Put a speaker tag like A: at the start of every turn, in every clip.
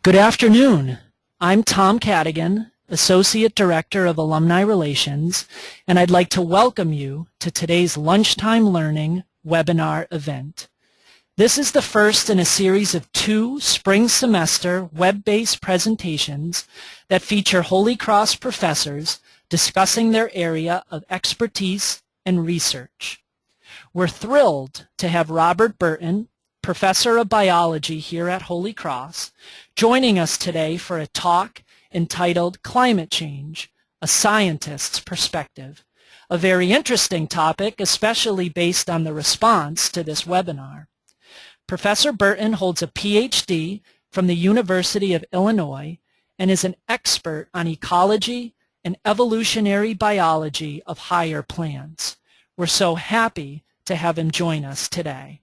A: Good afternoon. I'm Tom Cadigan, Associate Director of Alumni Relations, and I'd like to welcome you to today's Lunchtime Learning webinar event. This is the first in a series of 2 spring semester web-based presentations that feature Holy Cross professors discussing their area of expertise and research. We're thrilled to have Robert Bertin, Professor of Biology here at Holy Cross, joining us today for a talk entitled Climate Change, a Scientist's Perspective, a very interesting topic, especially based on the response to this webinar. Professor Bertin holds a Ph.D. from the University of Illinois and is an expert on ecology and evolutionary biology of higher plants. We're so happy to have him join us today.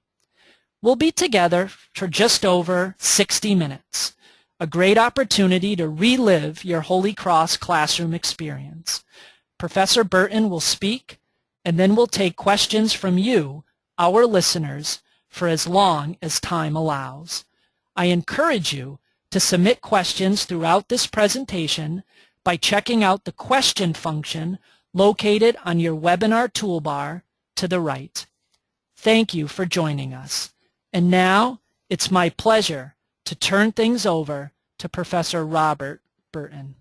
A: We'll be together for just over 60 minutes, a great opportunity to relive your Holy Cross classroom experience. Professor Bertin will speak, and then we'll take questions from you, our listeners, for as long as time allows. I encourage you to submit questions throughout this presentation by checking out the question function located on your webinar toolbar to the right. Thank you for joining us. And now, it's my pleasure to turn things over to Professor Robert Bertin.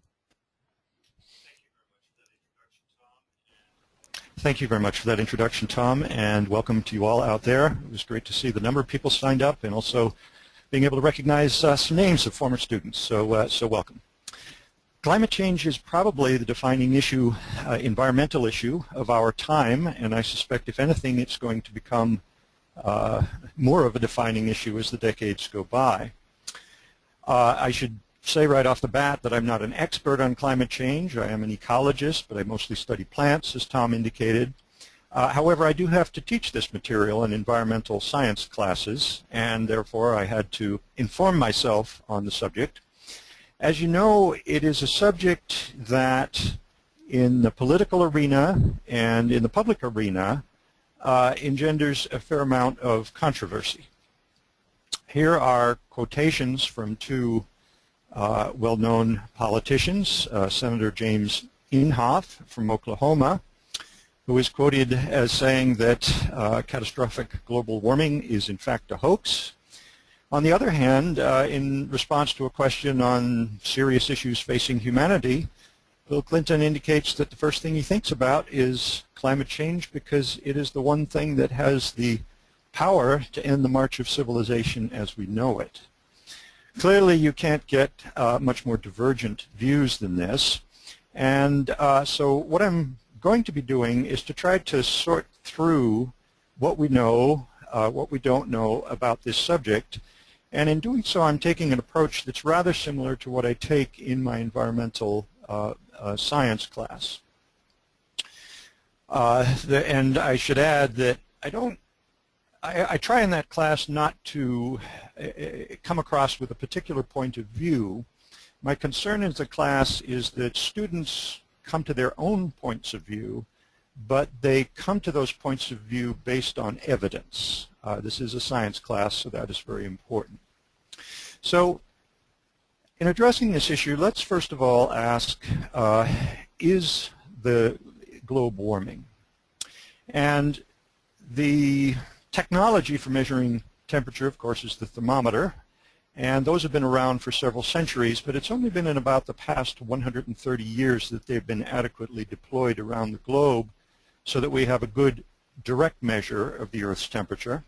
B: Thank you very much for that introduction, Tom, and welcome to you all out there. It was great to see the number of people signed up and also being able to recognize some names of former students, so welcome. Climate change is probably the defining issue, environmental issue of our time, and I suspect, if anything, it's going to become more of a defining issue as the decades go by. I should say right off the bat that I'm not an expert on climate change. I am an ecologist, but I mostly study plants, as Tom indicated. However, I do have to teach this material in environmental science classes, and therefore I had to inform myself on the subject. As you know, it is a subject that in the political arena and in the public arena engenders a fair amount of controversy. Here are quotations from 2 well-known politicians, Senator James Inhofe from Oklahoma, who is quoted as saying that catastrophic global warming is in fact a hoax. On the other hand, in response to a question on serious issues facing humanity, Bill Clinton indicates that the first thing he thinks about is climate change because it is the one thing that has the power to end the march of civilization as we know it. Clearly, you can't get much more divergent views than this, and so what I'm going to be doing is to try to sort through what we know, what we don't know about this subject, and in doing so I'm taking an approach that's rather similar to what I take in my environmental science class. And I should add that I try in that class not to come across with a particular point of view. My concern in the class is that students come to their own points of view, but they come to those points of view based on evidence. This is a science class, so that is very important. So in addressing this issue, let's first of all ask, is the globe warming? And the technology for measuring temperature, of course, is the thermometer, and those have been around for several centuries, but it's only been in about the past 130 years that they've been adequately deployed around the globe so that we have a good direct measure of the Earth's temperature.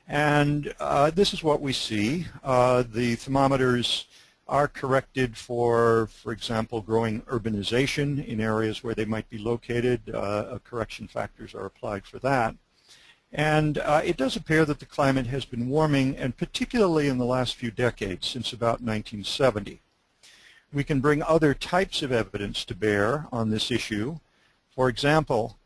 B: And this is what we see. The thermometers are corrected for example, growing urbanization in areas where they might be located. Correction factors are applied for that. And it does appear that the climate has been warming, and particularly in the last few decades, since about 1970. We can bring other types of evidence to bear on this issue. For example,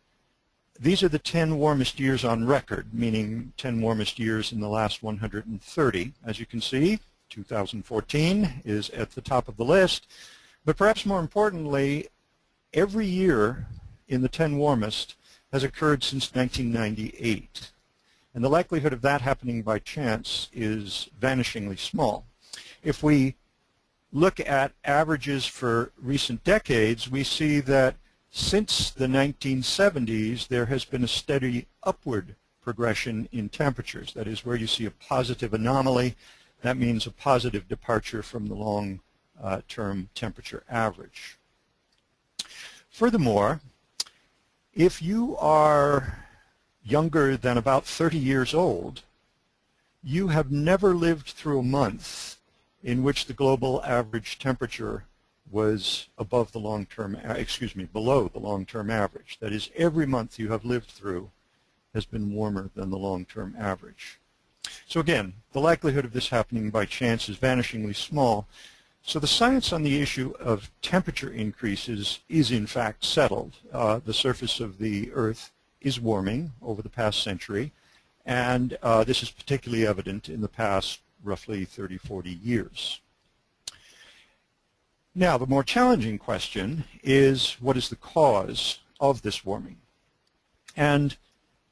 B: these are the 10 warmest years on record, meaning 10 warmest years in the last 130. As you can see, 2014 is at the top of the list, but perhaps more importantly, every year in the 10 warmest has occurred since 1998. And the likelihood of that happening by chance is vanishingly small. If we look at averages for recent decades, we see that since the 1970s, there has been a steady upward progression in temperatures. That is, where you see a positive anomaly, that means a positive departure from the long-term temperature average. Furthermore, if you are younger than about 30 years old, you have never lived through a month in which the global average temperature was above the long-term, below the long-term average. That is, every month you have lived through has been warmer than the long-term average. So again, the likelihood of this happening by chance is vanishingly small. So the science on the issue of temperature increases is in fact settled. The surface of the Earth is warming over the past century, and this is particularly evident in the past roughly 30, 40 years. Now, the more challenging question is, what is the cause of this warming? And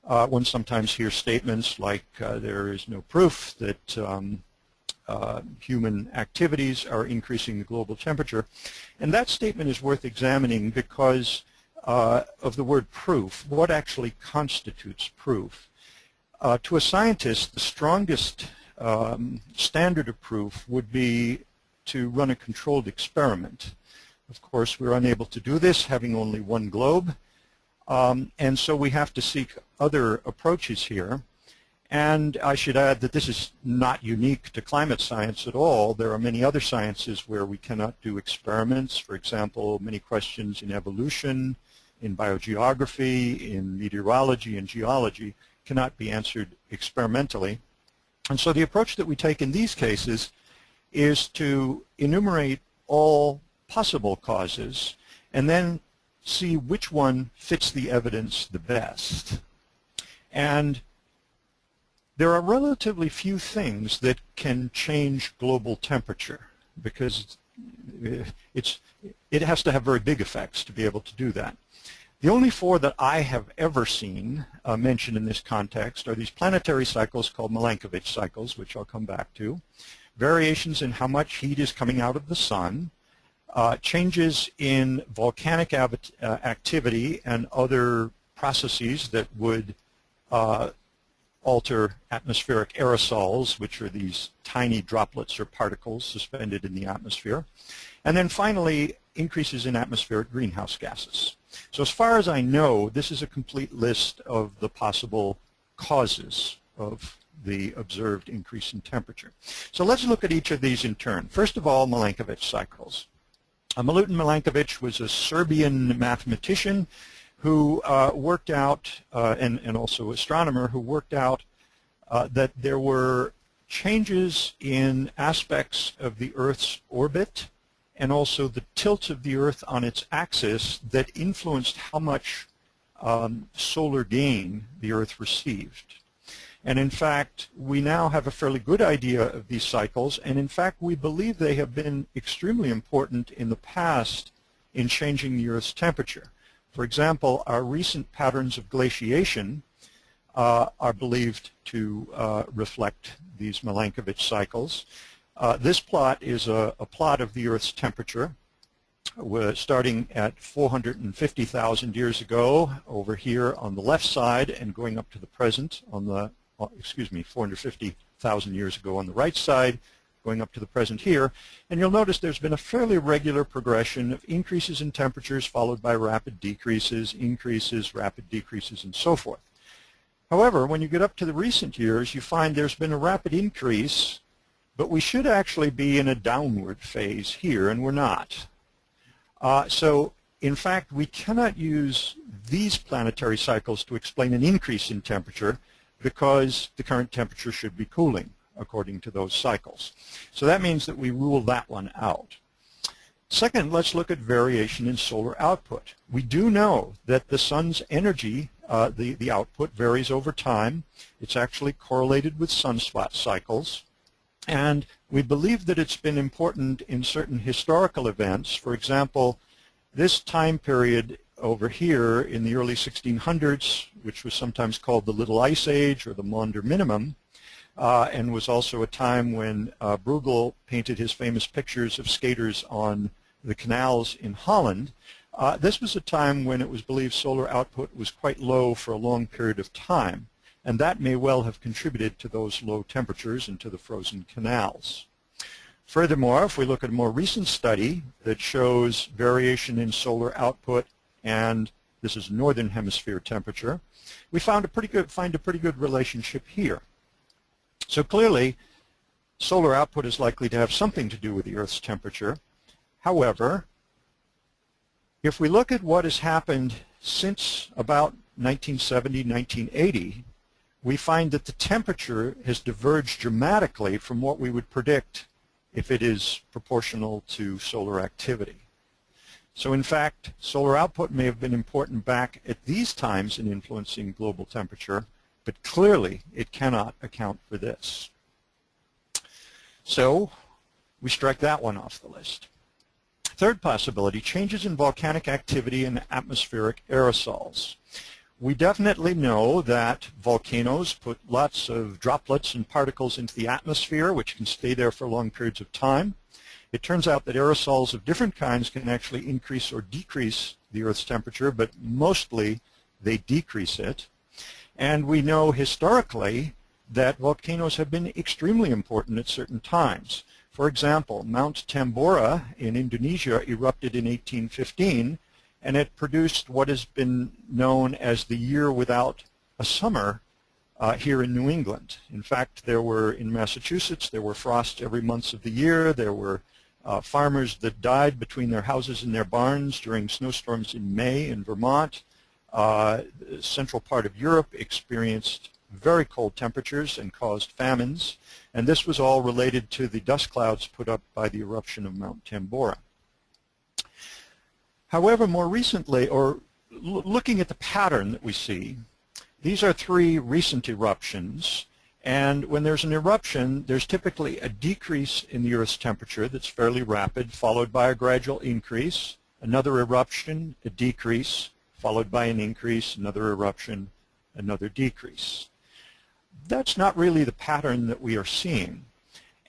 B: one sometimes hears statements like there is no proof that human activities are increasing the global temperature. And that statement is worth examining because of the word proof. What actually constitutes proof? To a scientist, the strongest standard of proof would be to run a controlled experiment. Of course, we're unable to do this, having only one globe, and so we have to seek other approaches here. And I should add that this is not unique to climate science at all. There are many other sciences where we cannot do experiments. For example, many questions in evolution, in biogeography, in meteorology and geology cannot be answered experimentally. And so the approach that we take in these cases is to enumerate all possible causes and then see which one fits the evidence the best. And there are relatively few things that can change global temperature because it has to have very big effects to be able to do that. The only four that I have ever seen mentioned in this context are these planetary cycles called Milankovitch cycles, which I'll come back to, variations in how much heat is coming out of the sun, changes in volcanic activity and other processes that would alter atmospheric aerosols, which are these tiny droplets or particles suspended in the atmosphere, and then finally increases in atmospheric greenhouse gases. So as far as I know, this is a complete list of the possible causes of the observed increase in temperature. So let's look at each of these in turn. First of all, Milankovitch cycles. Milutin Milankovitch was a Serbian mathematician who worked out, and also astronomer, who worked out that there were changes in aspects of the Earth's orbit and also the tilt of the Earth on its axis that influenced how much solar gain the Earth received. And in fact, we now have a fairly good idea of these cycles, and in fact, we believe they have been extremely important in the past in changing the Earth's temperature. For example, our recent patterns of glaciation are believed to reflect these Milankovitch cycles. This plot is a plot of the Earth's temperature. We're starting at 450,000 years ago over here on the left side and going up to the present on the, 450,000 years ago on the right side, going up to the present here. And you'll notice there's been a fairly regular progression of increases in temperatures followed by rapid decreases, increases, rapid decreases, and so forth. However, when you get up to the recent years, you find there's been a rapid increase, but we should actually be in a downward phase here, and we're not. So, in fact, we cannot use these planetary cycles to explain an increase in temperature because the current temperature should be cooling according to those cycles. So that means that we rule that one out. Second, let's look at variation in solar output. We do know that the sun's energy, the output, varies over time. It's actually correlated with sunspot cycles. And we believe that it's been important in certain historical events. For example, this time period over here in the early 1600s, which was sometimes called the Little Ice Age or the Maunder Minimum, and was also a time when Bruegel painted his famous pictures of skaters on the canals in Holland. This was a time when it was believed solar output was quite low for a long period of time, and that may well have contributed to those low temperatures and to the frozen canals. Furthermore, if we look at a more recent study that shows variation in solar output, and this is northern hemisphere temperature, we find a pretty good relationship here. So clearly, solar output is likely to have something to do with the Earth's temperature. However, if we look at what has happened since about 1970, 1980, we find that the temperature has diverged dramatically from what we would predict if it is proportional to solar activity. So in fact, solar output may have been important back at these times in influencing global temperature, but clearly it cannot account for this. So we strike that one off the list. Third possibility, changes in volcanic activity and atmospheric aerosols. We definitely know that volcanoes put lots of droplets and particles into the atmosphere, which can stay there for long periods of time. It turns out that aerosols of different kinds can actually increase or decrease the Earth's temperature, but mostly they decrease it. And we know historically that volcanoes have been extremely important at certain times. For example, Mount Tambora in Indonesia erupted in 1815, and it produced what has been known as the year without a summer here in New England. In fact, in Massachusetts, there were frosts every month of the year. There were farmers that died between their houses and their barns during snowstorms in May in Vermont. The central part of Europe experienced very cold temperatures and caused famines, and this was all related to the dust clouds put up by the eruption of Mount Tambora. However, more recently, or looking at the pattern that we see, these are three recent eruptions, and when there's an eruption, there's typically a decrease in the Earth's temperature that's fairly rapid, followed by a gradual increase, another eruption, a decrease, followed by an increase, another eruption, another decrease. That's not really the pattern that we are seeing.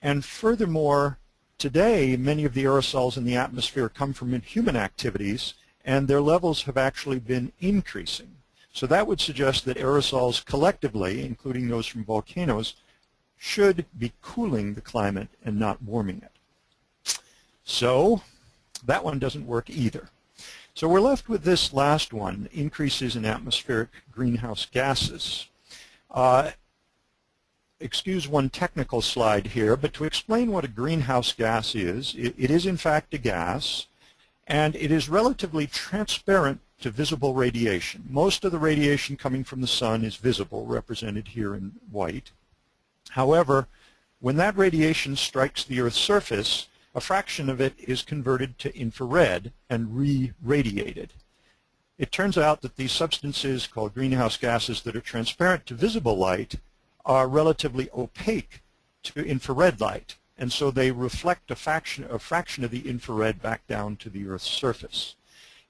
B: And furthermore, today, many of the aerosols in the atmosphere come from human activities, and their levels have actually been increasing. So that would suggest that aerosols collectively, including those from volcanoes, should be cooling the climate and not warming it. So that one doesn't work either. So we're left with this last one, increases in atmospheric greenhouse gases. Excuse one technical slide here, but to explain what a greenhouse gas is, it is in fact a gas, and it is relatively transparent to visible radiation. Most of the radiation coming from the sun is visible, represented here in white. However, when that radiation strikes the Earth's surface, a fraction of it is converted to infrared and re-radiated. It turns out that these substances called greenhouse gases that are transparent to visible light are relatively opaque to infrared light, and so they reflect a fraction of the infrared back down to the Earth's surface.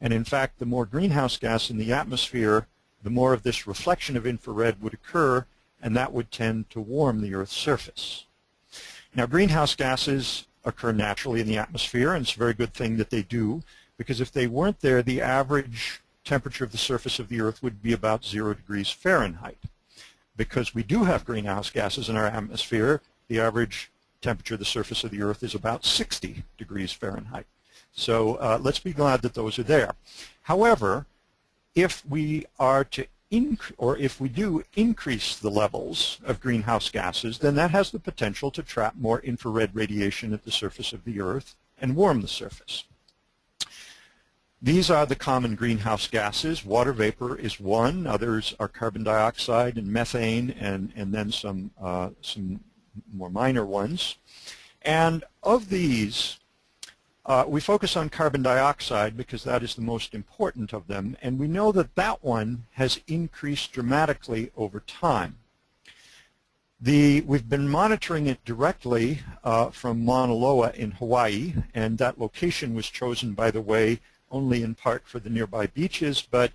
B: And in fact, the more greenhouse gas in the atmosphere, the more of this reflection of infrared would occur, and that would tend to warm the Earth's surface. Now, greenhouse gases occur naturally in the atmosphere, and it's a very good thing that they do, because if they weren't there, the average temperature of the surface of the Earth would be about 0 degrees Fahrenheit. Because we do have greenhouse gases in our atmosphere, the average temperature of the surface of the Earth is about 60 degrees Fahrenheit. So let's be glad that those are there. However, if we are to if we do increase the levels of greenhouse gases, then that has the potential to trap more infrared radiation at the surface of the Earth and warm the surface. These are the common greenhouse gases. Water vapor is one. Others are carbon dioxide and methane, and then some more minor ones. And of these, we focus on carbon dioxide because that is the most important of them, and we know that that one has increased dramatically over time. We've been monitoring it directly from Mauna Loa in Hawaii, and that location was chosen, by the way, only in part for the nearby beaches, but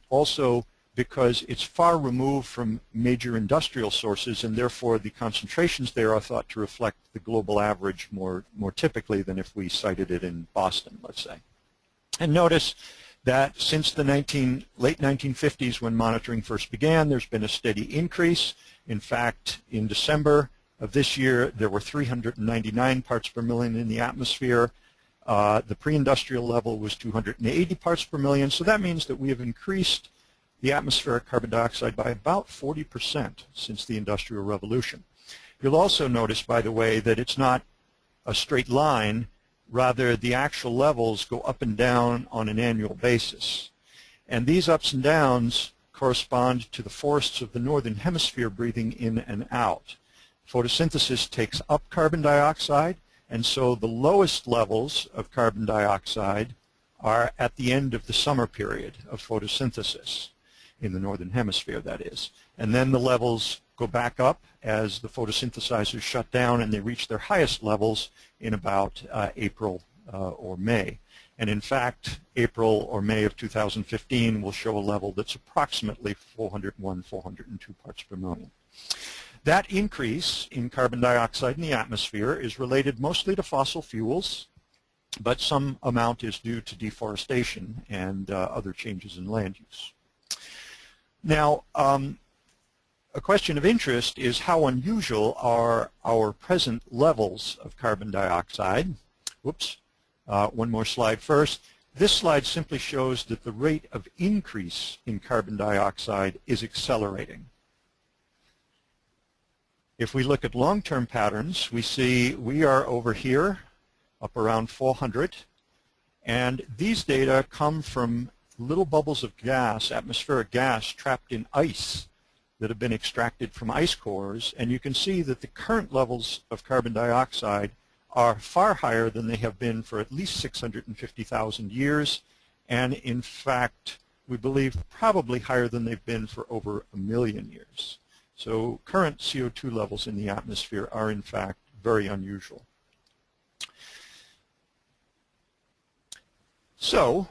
B: also because it's far removed from major industrial sources, and therefore the concentrations there are thought to reflect the global average more typically than if we cited it in Boston, let's say. And notice that since the late 1950s, when monitoring first began, there's been a steady increase. In fact, in December of this year, there were 399 parts per million in the atmosphere. The pre-industrial level was 280 parts per million, so that means that we have increased the atmospheric carbon dioxide by about 40% since the Industrial Revolution. You'll also notice, by the way, that it's not a straight line. Rather, the actual levels go up and down on an annual basis. And these ups and downs correspond to the forests of the northern hemisphere breathing in and out. Photosynthesis takes up carbon dioxide, and so the lowest levels of carbon dioxide are at the end of the summer period of photosynthesis, in the northern hemisphere, that is. And then the levels go back up as the photosynthesizers shut down, and they reach their highest levels in about April or May. And in fact, April or May of 2015 will show a level that's approximately 401, 402 parts per million. That increase in carbon dioxide in the atmosphere is related mostly to fossil fuels, but some amount is due to deforestation and other changes in land use. Now, a question of interest is how unusual are our present levels of carbon dioxide. Whoops, one more slide first. This slide simply shows that the rate of increase in carbon dioxide is accelerating. If we look at long-term patterns, we see we are over here, up around 400, and these data come from little bubbles of gas, atmospheric gas, trapped in ice that have been extracted from ice cores, and you can see that the current levels of carbon dioxide are far higher than they have been for at least 650,000 years, and in fact, we believe probably higher than they've been for over 1 million years. So current CO2 levels in the atmosphere are in fact very unusual. So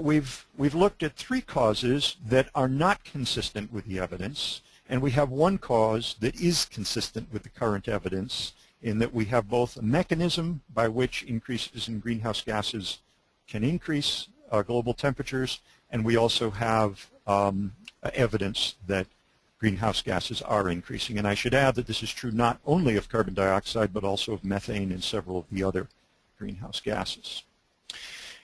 B: we've looked at 3 causes that are not consistent with the evidence, and we have one cause that is consistent with the current evidence, in that we have both a mechanism by which increases in greenhouse gases can increase global temperatures, and we also have evidence that greenhouse gases are increasing. And I should add that this is true not only of carbon dioxide, but also of methane and several of the other greenhouse gases.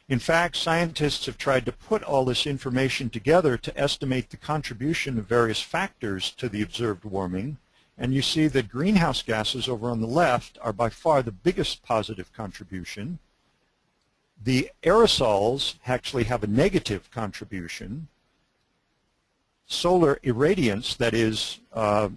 B: In fact, scientists have tried to put all this information together to estimate the contribution of various factors to the observed warming, and you see that greenhouse gases over on the left are by far the biggest positive contribution. The aerosols actually have a negative contribution. Solar irradiance, that is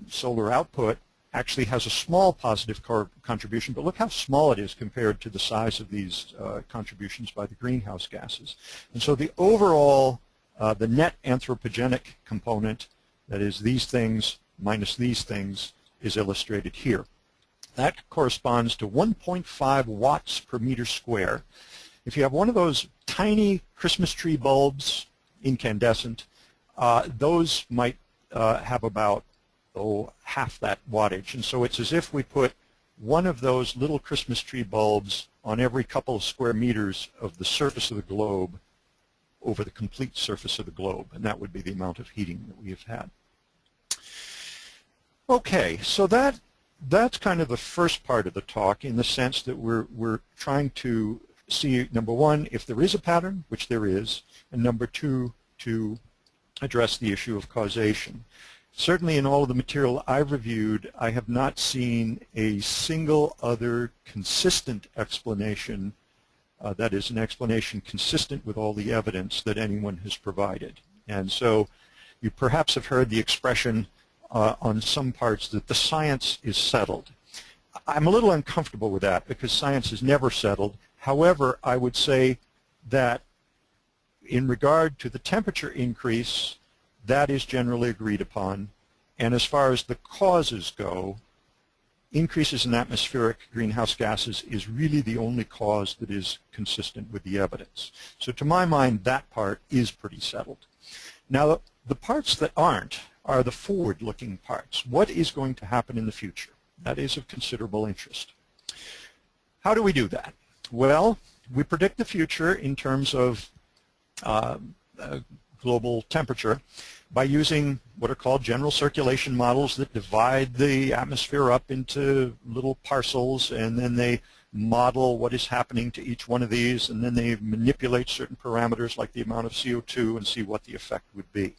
B: solar output, actually has a small positive contribution, but look how small it is compared to the size of these contributions by the greenhouse gases. And so the overall, the net anthropogenic component, that is these things minus these things, is illustrated here. That corresponds to 1.5 watts per meter square. If you have one of those tiny Christmas tree bulbs, incandescent, those might have about half that wattage. And so it's as if we put one of those little Christmas tree bulbs on every couple of square meters of the surface of the globe over the complete surface of the globe. And that would be the amount of heating that we have had. Okay, so that's kind of the first part of the talk, in the sense that we're trying to see, number one, if there is a pattern, which there is, and number two, to address the issue of causation. Certainly in all of the material I've reviewed, I have not seen a single other consistent explanation, that is an explanation consistent with all the evidence that anyone has provided. And so you perhaps have heard the expression on some parts that the science is settled. I'm a little uncomfortable with that, because science is never settled. However, I would say that in regard to the temperature increase, that is generally agreed upon. And as far as the causes go, increases in atmospheric greenhouse gases is really the only cause that is consistent with the evidence. So to my mind, that part is pretty settled. Now, The parts that aren't are the forward-looking parts. What is going to happen in the future? That is of considerable interest. How do we do that? Well, we predict the future in terms of global temperature by using what are called general circulation models that divide the atmosphere up into little parcels, and then they model what is happening to each one of these, and then they manipulate certain parameters like the amount of CO2 and see what the effect would be.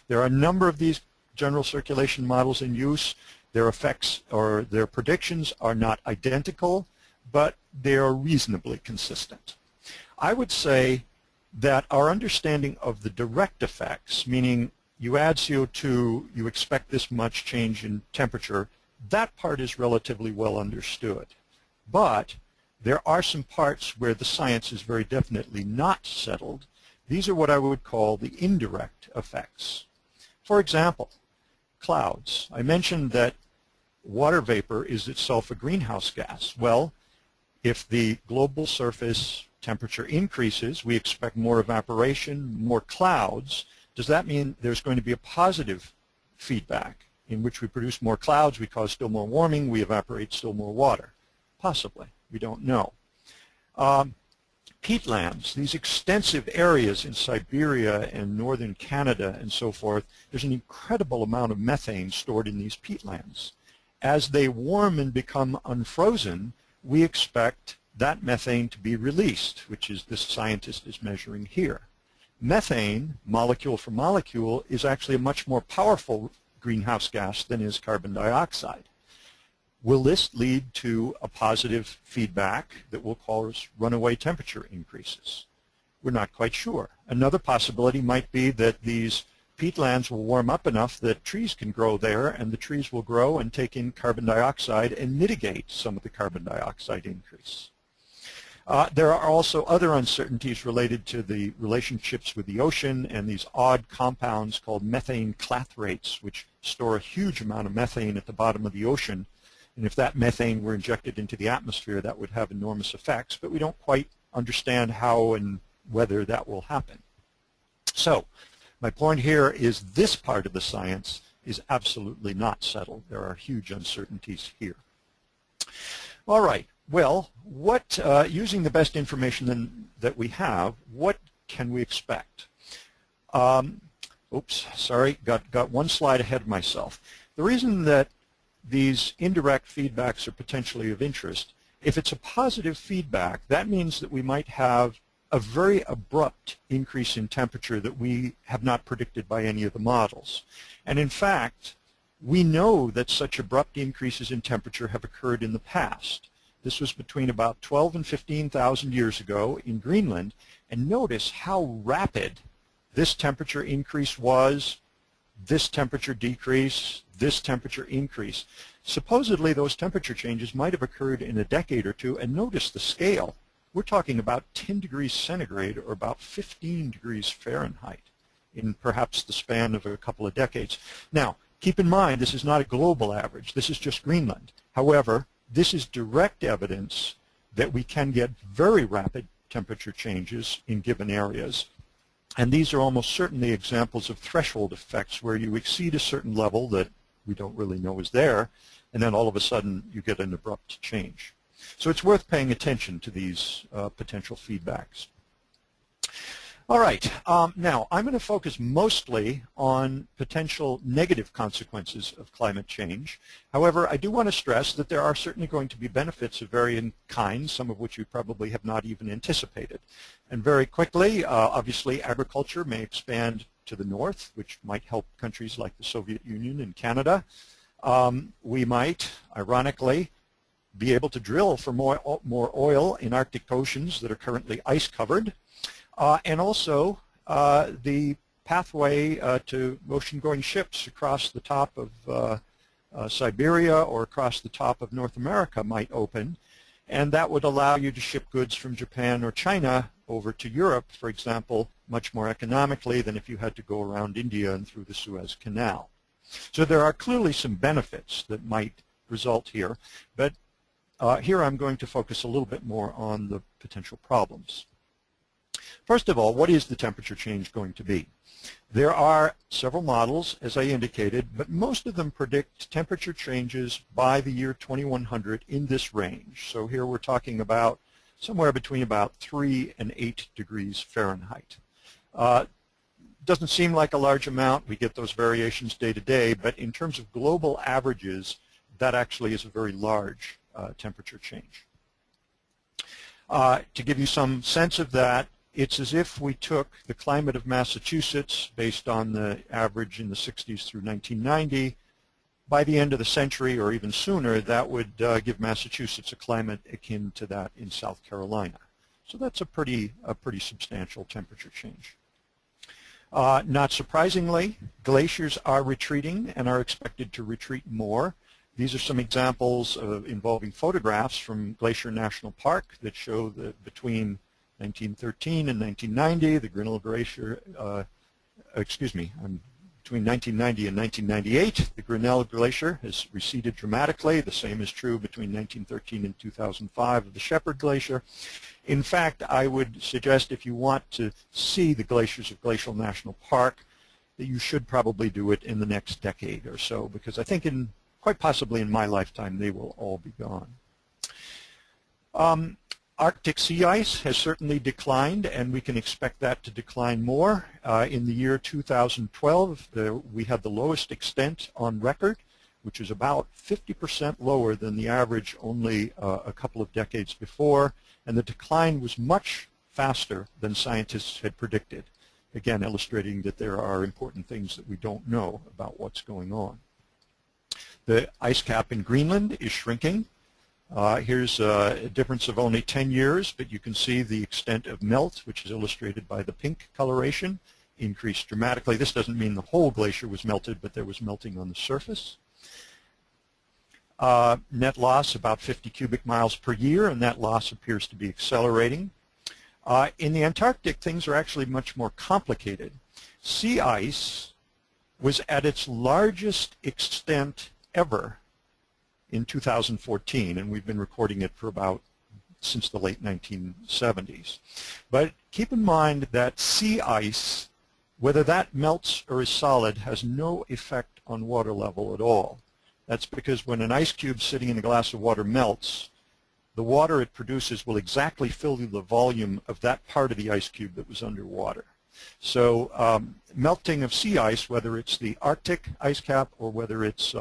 B: There are a number of these general circulation models in use. Their effects or their predictions are not identical, but they are reasonably consistent. I would say that our understanding of the direct effects, meaning you add CO2, you expect this much change in temperature, that part is relatively well understood. But there are some parts where the science is very definitely not settled. These are what I would call the indirect effects. For example, clouds. I mentioned that water vapor is itself a greenhouse gas. Well, if the global surface temperature increases, we expect more evaporation, more clouds. Does that mean there's going to be a positive feedback in which we produce more clouds, we cause still more warming, we evaporate still more water? Possibly. We don't know. Peatlands, these extensive areas in Siberia and northern Canada and so forth, there's an incredible amount of methane stored in these peatlands. As they warm and become unfrozen, we expect that methane to be released, which is this scientist is measuring here. Methane, molecule for molecule, is actually a much more powerful greenhouse gas than is carbon dioxide. Will this lead to a positive feedback that will cause runaway temperature increases? We're not quite sure. Another possibility might be that these peatlands will warm up enough that trees can grow there, and the trees will grow and take in carbon dioxide and mitigate some of the carbon dioxide increase. There are also other uncertainties related to the relationships with the ocean and these odd compounds called methane clathrates, which store a huge amount of methane at the bottom of the ocean. And if that methane were injected into the atmosphere, that would have enormous effects, but we don't quite understand how and whether that will happen. So my point here is this part of the science is absolutely not settled. There are huge uncertainties here. All right. Well, using the best information that we have, what can we expect? Oops, sorry, got one slide ahead of myself. The reason that these indirect feedbacks are potentially of interest, if it's a positive feedback, that means that we might have a very abrupt increase in temperature that we have not predicted by any of the models. And in fact, we know that such abrupt increases in temperature have occurred in the past. This was between about 12 and 15,000 years ago in Greenland, and notice how rapid this temperature increase was, this temperature decrease, this temperature increase. Supposedly those temperature changes might have occurred in a decade or two, and notice the scale. We're talking about 10 degrees centigrade or about 15 degrees Fahrenheit in perhaps the span of a couple of decades. Now, keep in mind, this is not a global average. This is just Greenland. However, this is direct evidence that we can get very rapid temperature changes in given areas. And these are almost certainly examples of threshold effects where you exceed a certain level that we don't really know is there, and then all of a sudden you get an abrupt change. So it's worth paying attention to these potential feedbacks. All right, now I'm going to focus mostly on potential negative consequences of climate change. However, I do want to stress that there are certainly going to be benefits of varying kinds, some of which you probably have not even anticipated. And very quickly, obviously agriculture may expand to the north, which might help countries like the Soviet Union and Canada. We might, ironically, be able to drill for more oil in Arctic oceans that are currently ice-covered. And also the pathway to ocean-going ships across the top of Siberia or across the top of North America might open, and that would allow you to ship goods from Japan or China over to Europe, for example, much more economically than if you had to go around India and through the Suez Canal. So there are clearly some benefits that might result here, but here I'm going to focus a little bit more on the potential problems. First of all, what is the temperature change going to be? There are several models, as I indicated, but most of them predict temperature changes by the year 2100 in this range. So here we're talking about somewhere between about 3 and 8 degrees Fahrenheit. Doesn't seem like a large amount. We get those variations day to day, but in terms of global averages, that actually is a very large temperature change. To give you some sense of that, it's as if we took the climate of Massachusetts based on the average in the 60s through 1990. By the end of the century or even sooner, that would give Massachusetts a climate akin to that in South Carolina. So that's a pretty substantial temperature change. Not surprisingly, glaciers are retreating and are expected to retreat more. These are some examples involving photographs from Glacier National Park that show that between 1913 and 1990, the Greenland Glacier, between 1990 and 1998, the Greenland Glacier has receded dramatically. The same is true between 1913 and 2005 of the Shepherd Glacier. In fact, I would suggest if you want to see the glaciers of Glacial National Park, that you should probably do it in the next decade or so, because I think quite possibly in my lifetime they will all be gone. Arctic sea ice has certainly declined, and we can expect that to decline more. In the year 2012, we had the lowest extent on record, which is about 50% lower than the average only a couple of decades before, and the decline was much faster than scientists had predicted, again illustrating that there are important things that we don't know about what's going on. The ice cap in Greenland is shrinking. Here's a difference of only 10 years, but you can see the extent of melt, which is illustrated by the pink coloration, increased dramatically. This doesn't mean the whole glacier was melted, but there was melting on the surface. Net loss about 50 cubic miles per year, and that loss appears to be accelerating. In the Antarctic, things are actually much more complicated. Sea ice was at its largest extent ever in 2014, and we've been recording it for since the late 1970s. But keep in mind that sea ice, whether that melts or is solid, has no effect on water level at all. That's because when an ice cube sitting in a glass of water melts, the water it produces will exactly fill the volume of that part of the ice cube that was underwater. So melting of sea ice, whether it's the Arctic ice cap or whether it's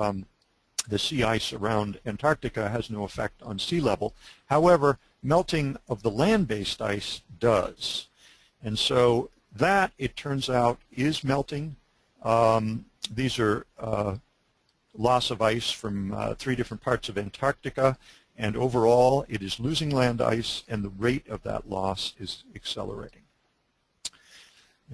B: the sea ice around Antarctica, has no effect on sea level. However, melting of the land-based ice does. And so that, it turns out, is melting. These are loss of ice from 3 different parts of Antarctica, and overall it is losing land ice, and the rate of that loss is accelerating.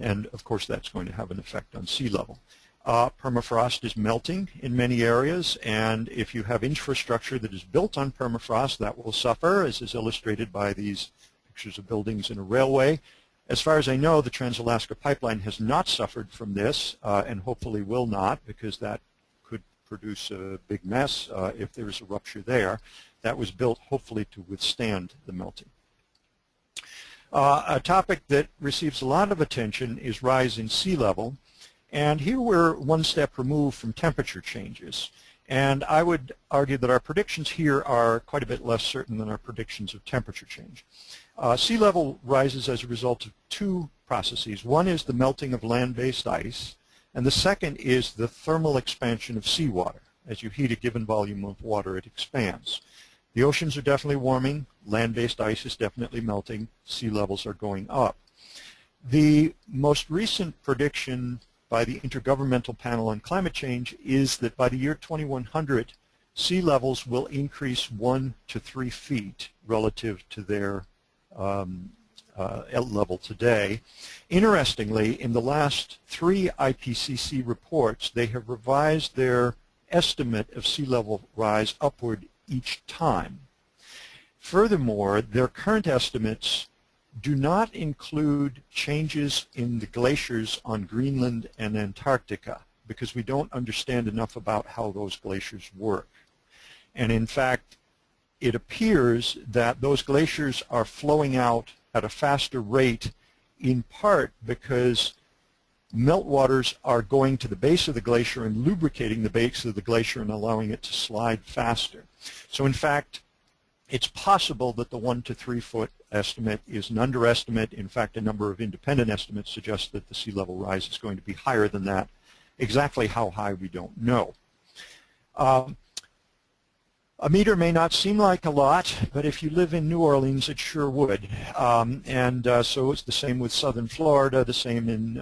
B: And of course that's going to have an effect on sea level. Permafrost is melting in many areas, and if you have infrastructure that is built on permafrost, that will suffer, as is illustrated by these pictures of buildings in a railway. As far as I know, the Trans-Alaska Pipeline has not suffered from this, and hopefully will not, because that could produce a big mess if there is a rupture there. That was built hopefully to withstand the melting. A topic that receives a lot of attention is rise in sea level. And here we're one step removed from temperature changes. And I would argue that our predictions here are quite a bit less certain than our predictions of temperature change. Sea level rises as a result of 2 processes. One is the melting of land-based ice, and the second is the thermal expansion of seawater. As you heat a given volume of water, it expands. The oceans are definitely warming, land-based ice is definitely melting, sea levels are going up. The most recent prediction by the Intergovernmental Panel on Climate Change is that by the year 2100, sea levels will increase 1 to 3 feet relative to their level today. Interestingly, in the last 3 IPCC reports, they have revised their estimate of sea level rise upward each time. Furthermore, their current estimates do not include changes in the glaciers on Greenland and Antarctica, because we don't understand enough about how those glaciers work. And in fact, it appears that those glaciers are flowing out at a faster rate in part because meltwaters are going to the base of the glacier and lubricating the base of the glacier and allowing it to slide faster. So in fact, it's possible that the 1 to 3 foot estimate is an underestimate. In fact, a number of independent estimates suggest that the sea level rise is going to be higher than that. Exactly how high, we don't know. A meter may not seem like a lot, but if you live in New Orleans, it sure would. So it's the same with southern Florida, the same in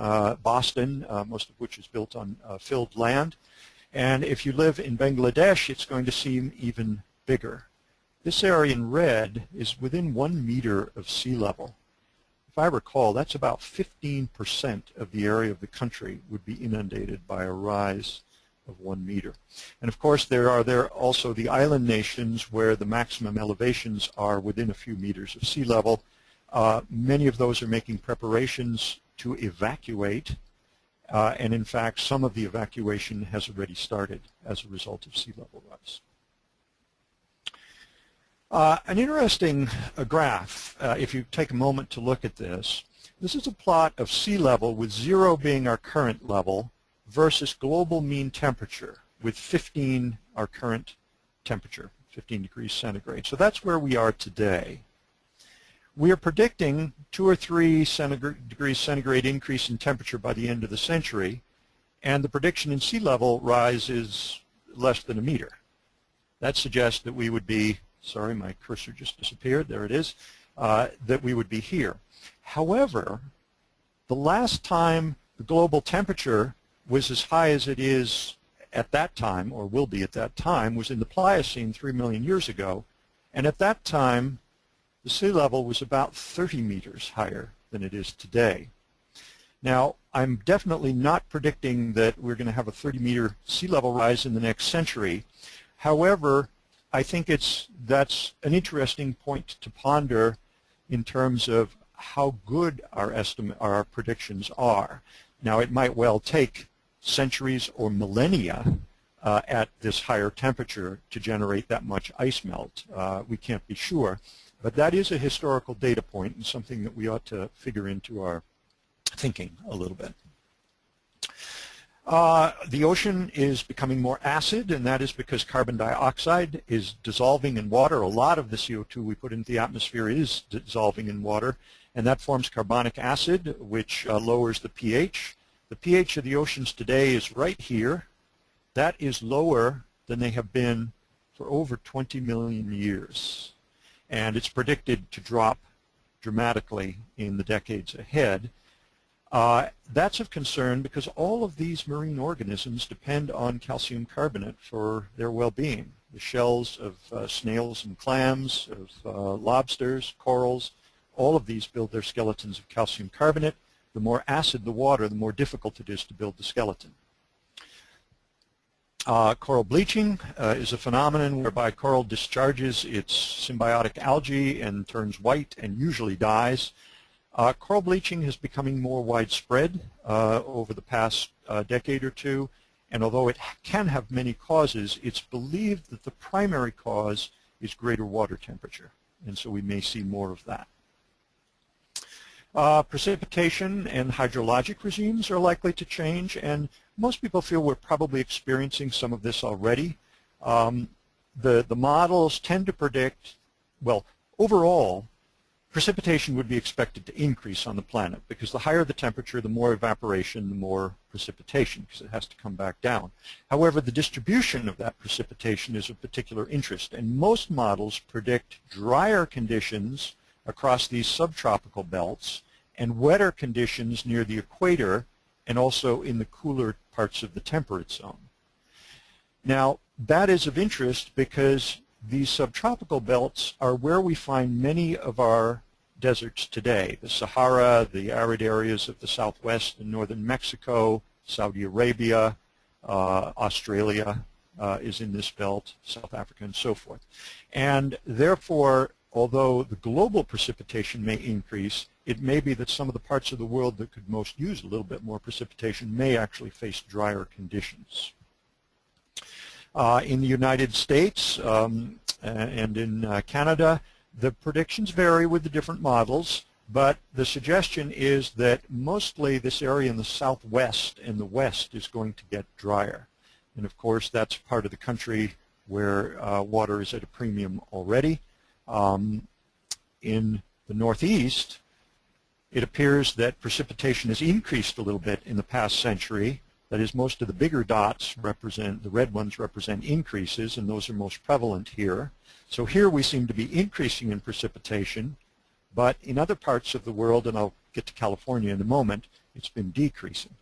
B: Boston, most of which is built on filled land. And if you live in Bangladesh, it's going to seem even bigger. This area in red is within 1 meter of sea level. If I recall, that's about 15% of the area of the country would be inundated by a rise of 1 meter. And of course, there are also the island nations where the maximum elevations are within a few meters of sea level. Many of those are making preparations to evacuate, and in fact, some of the evacuation has already started as a result of sea level rise. An interesting graph, if you take a moment to look at this, this is a plot of sea level with 0 being our current level versus global mean temperature with 15 our current temperature, 15 degrees centigrade. So that's where we are today. We are predicting 2 or 3 degrees centigrade increase in temperature by the end of the century, and the prediction in sea level rise is less than 1 meter. That suggests that we would be, sorry, my cursor just disappeared, there it is, that we would be here. However, the last time the global temperature was as high as it is at that time, or will be at that time, was in the Pliocene 3 million years ago, and at that time the sea level was about 30 meters higher than it is today. Now, I'm definitely not predicting that we're going to have a 30-meter sea level rise in the next century. However, I think that's an interesting point to ponder in terms of how good our predictions are. Now, it might well take centuries or millennia at this higher temperature to generate that much ice melt. We can't be sure, but that is a historical data point and something that we ought to figure into our thinking a little bit. The ocean is becoming more acid, and that is because carbon dioxide is dissolving in water. A lot of the CO2 we put into the atmosphere is dissolving in water, and that forms carbonic acid, which lowers the pH. The pH of the oceans today is right here. That is lower than they have been for over 20 million years. And it's predicted to drop dramatically in the decades ahead. That's of concern because all of these marine organisms depend on calcium carbonate for their well-being. The shells of snails and clams, of lobsters, corals, all of these build their skeletons of calcium carbonate. The more acid the water, the more difficult it is to build the skeleton. Coral bleaching is a phenomenon whereby coral discharges its symbiotic algae and turns white and usually dies. Coral bleaching is becoming more widespread over the past decade or two, and although it can have many causes, it's believed that the primary cause is greater water temperature, and so we may see more of that. Precipitation and hydrologic regimes are likely to change, and most people feel we're probably experiencing some of this already. The models tend to predict, well, overall, precipitation would be expected to increase on the planet because the higher the temperature, the more evaporation, the more precipitation because it has to come back down. However, the distribution of that precipitation is of particular interest, and most models predict drier conditions across these subtropical belts and wetter conditions near the equator and also in the cooler parts of the temperate zone. Now, that is of interest because these subtropical belts are where we find many of our deserts today. The Sahara, the arid areas of the southwest and northern Mexico, Saudi Arabia, Australia is in this belt, South Africa, and so forth. And therefore, although the global precipitation may increase, it may be that some of the parts of the world that could most use a little bit more precipitation may actually face drier conditions. In the United States and in Canada, the predictions vary with the different models. But the suggestion is that mostly this area in the southwest and the west is going to get drier. And of course, that's part of the country where water is at a premium already. In the northeast, it appears that precipitation has increased a little bit in the past century. That is, most of the bigger dots represent, the red ones represent increases, and those are most prevalent here. So here we seem to be increasing in precipitation, but in other parts of the world, and I'll get to California in a moment, it's been decreasing.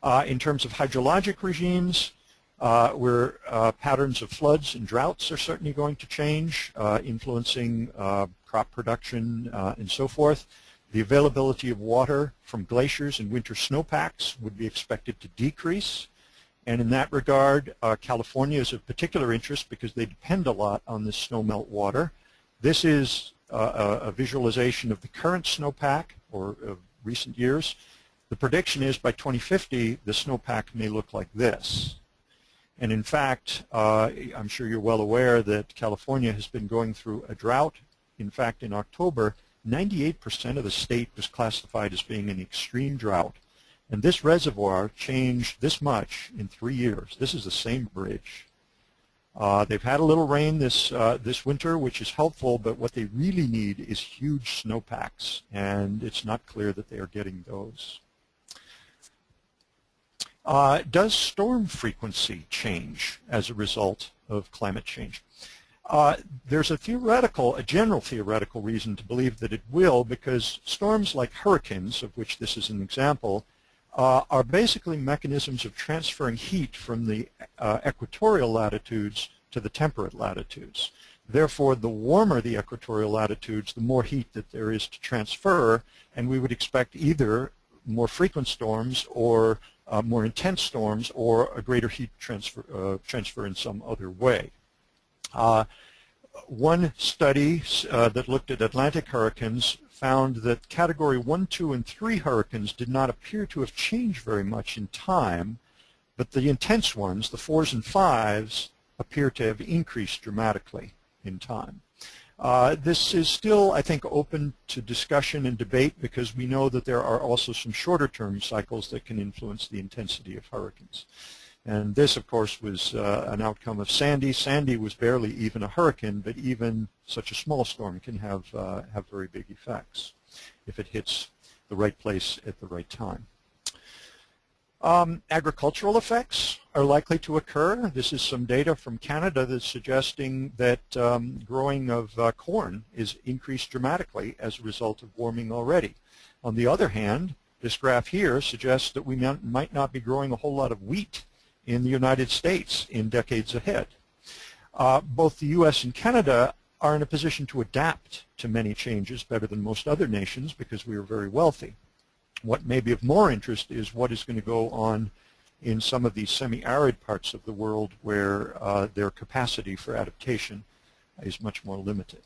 B: In terms of hydrologic regimes, patterns of floods and droughts are certainly going to change, influencing crop production and so forth. The availability of water from glaciers and winter snowpacks would be expected to decrease. And in that regard, California is of particular interest because they depend a lot on this snowmelt water. This is a visualization of the current snowpack, or of recent years. The prediction is by 2050, the snowpack may look like this. And in fact, I'm sure you're well aware that California has been going through a drought. In fact, in October, 98% of the state was classified as being in extreme drought. And this reservoir changed this much in 3 years. This is the same bridge. They've had a little rain this winter, which is helpful, but what they really need is huge snowpacks, and it's not clear that they are getting those. Does storm frequency change as a result of climate change? There's a general theoretical reason to believe that it will, because storms like hurricanes, of which this is an example, are basically mechanisms of transferring heat from the equatorial latitudes to the temperate latitudes. Therefore, the warmer the equatorial latitudes, the more heat that there is to transfer, and we would expect either more frequent storms or more intense storms or a greater heat transfer in some other way. One study that looked at Atlantic hurricanes found that Category 1, 2, and 3 hurricanes did not appear to have changed very much in time, but the intense ones, the 4s and 5s, appear to have increased dramatically in time. This is still, I think, open to discussion and debate because we know that there are also some shorter-term cycles that can influence the intensity of hurricanes. And this, of course, was an outcome of Sandy. Sandy was barely even a hurricane, but even such a small storm can have very big effects if it hits the right place at the right time. Agricultural effects are likely to occur. This is some data from Canada that's suggesting that growing of corn is increased dramatically as a result of warming already. On the other hand, this graph here suggests that we might not be growing a whole lot of wheat in the United States in decades ahead. Both the U.S. and Canada are in a position to adapt to many changes better than most other nations because we are very wealthy. What may be of more interest is what is going to go on in some of these semi-arid parts of the world where their capacity for adaptation is much more limited.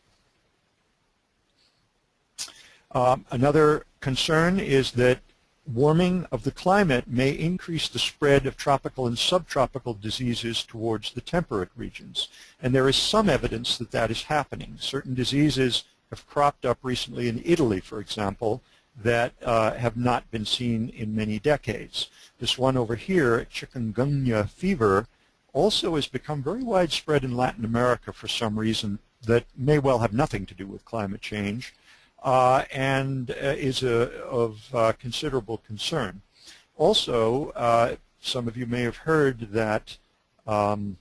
B: Another concern is that warming of the climate may increase the spread of tropical and subtropical diseases towards the temperate regions. And there is some evidence that that is happening. Certain diseases have cropped up recently in Italy, for example, that have not been seen in many decades. This one over here, chikungunya fever, also has become very widespread in Latin America for some reason that may well have nothing to do with climate change. And is of considerable concern. Also, some of you may have heard that dengue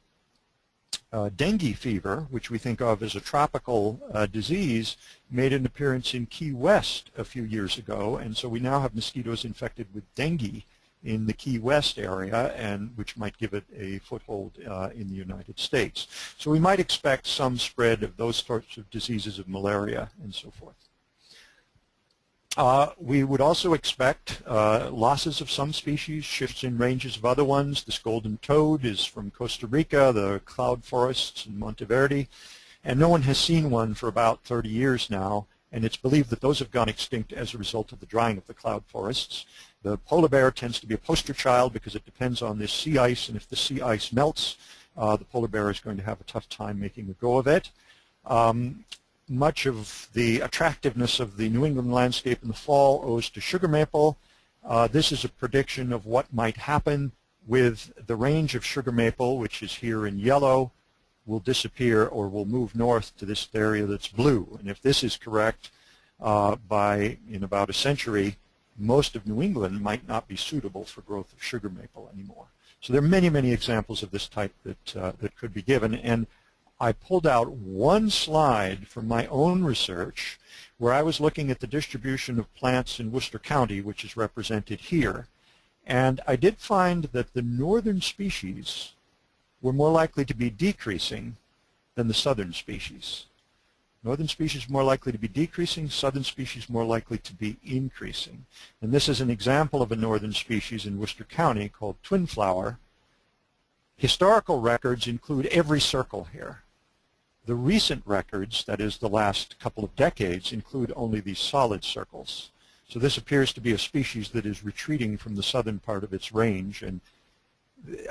B: fever, which we think of as a tropical disease, made an appearance in Key West a few years ago, and so we now have mosquitoes infected with dengue in the Key West area, and which might give it a foothold in the United States. So we might expect some spread of those sorts of diseases of malaria and so forth. We would also expect losses of some species, shifts in ranges of other ones. This golden toad is from Costa Rica, the cloud forests in Monteverde, and no one has seen one for about 30 years now, and it's believed that those have gone extinct as a result of the drying of the cloud forests. The polar bear tends to be a poster child because it depends on this sea ice, and if the sea ice melts, the polar bear is going to have a tough time making a go of it. much of the attractiveness of the New England landscape in the fall owes to sugar maple. This is a prediction of what might happen with the range of sugar maple, which is here in yellow, will disappear or will move north to this area that's blue. And if this is correct, in about a century, most of New England might not be suitable for growth of sugar maple anymore. So there are many, many examples of this type that could be given. And I pulled out one slide from my own research where I was looking at the distribution of plants in Worcester County, which is represented here. And I did find that the northern species were more likely to be decreasing than the southern species. Northern species more likely to be decreasing, southern species more likely to be increasing. And this is an example of a northern species in Worcester County called twinflower. Historical records include every circle here. The recent records, that is the last couple of decades, include only these solid circles. So this appears to be a species that is retreating from the southern part of its range. And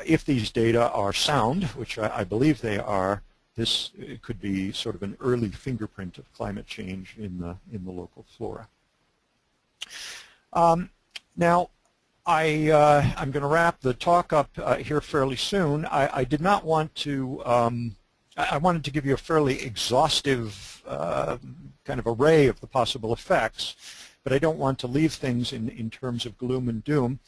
B: if these data are sound, which I believe they are, this could be sort of an early fingerprint of climate change in the local flora. Now, I'm going to wrap the talk up here fairly soon. I did not want to, I wanted to give you a fairly exhaustive kind of array of the possible effects, but I don't want to leave things in terms of gloom and doom.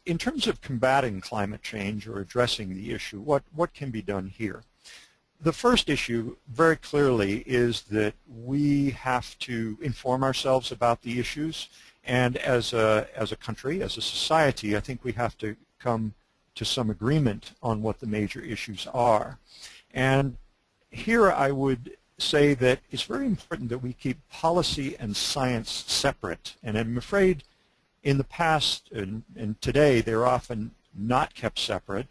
B: In terms of combating climate change or addressing the issue, what can be done here? The first issue, very clearly, is that we have to inform ourselves about the issues, and as a country, as a society, I think we have to come to some agreement on what the major issues are. And here I would say that it's very important that we keep policy and science separate, and I'm afraid in the past and today they're often not kept separate.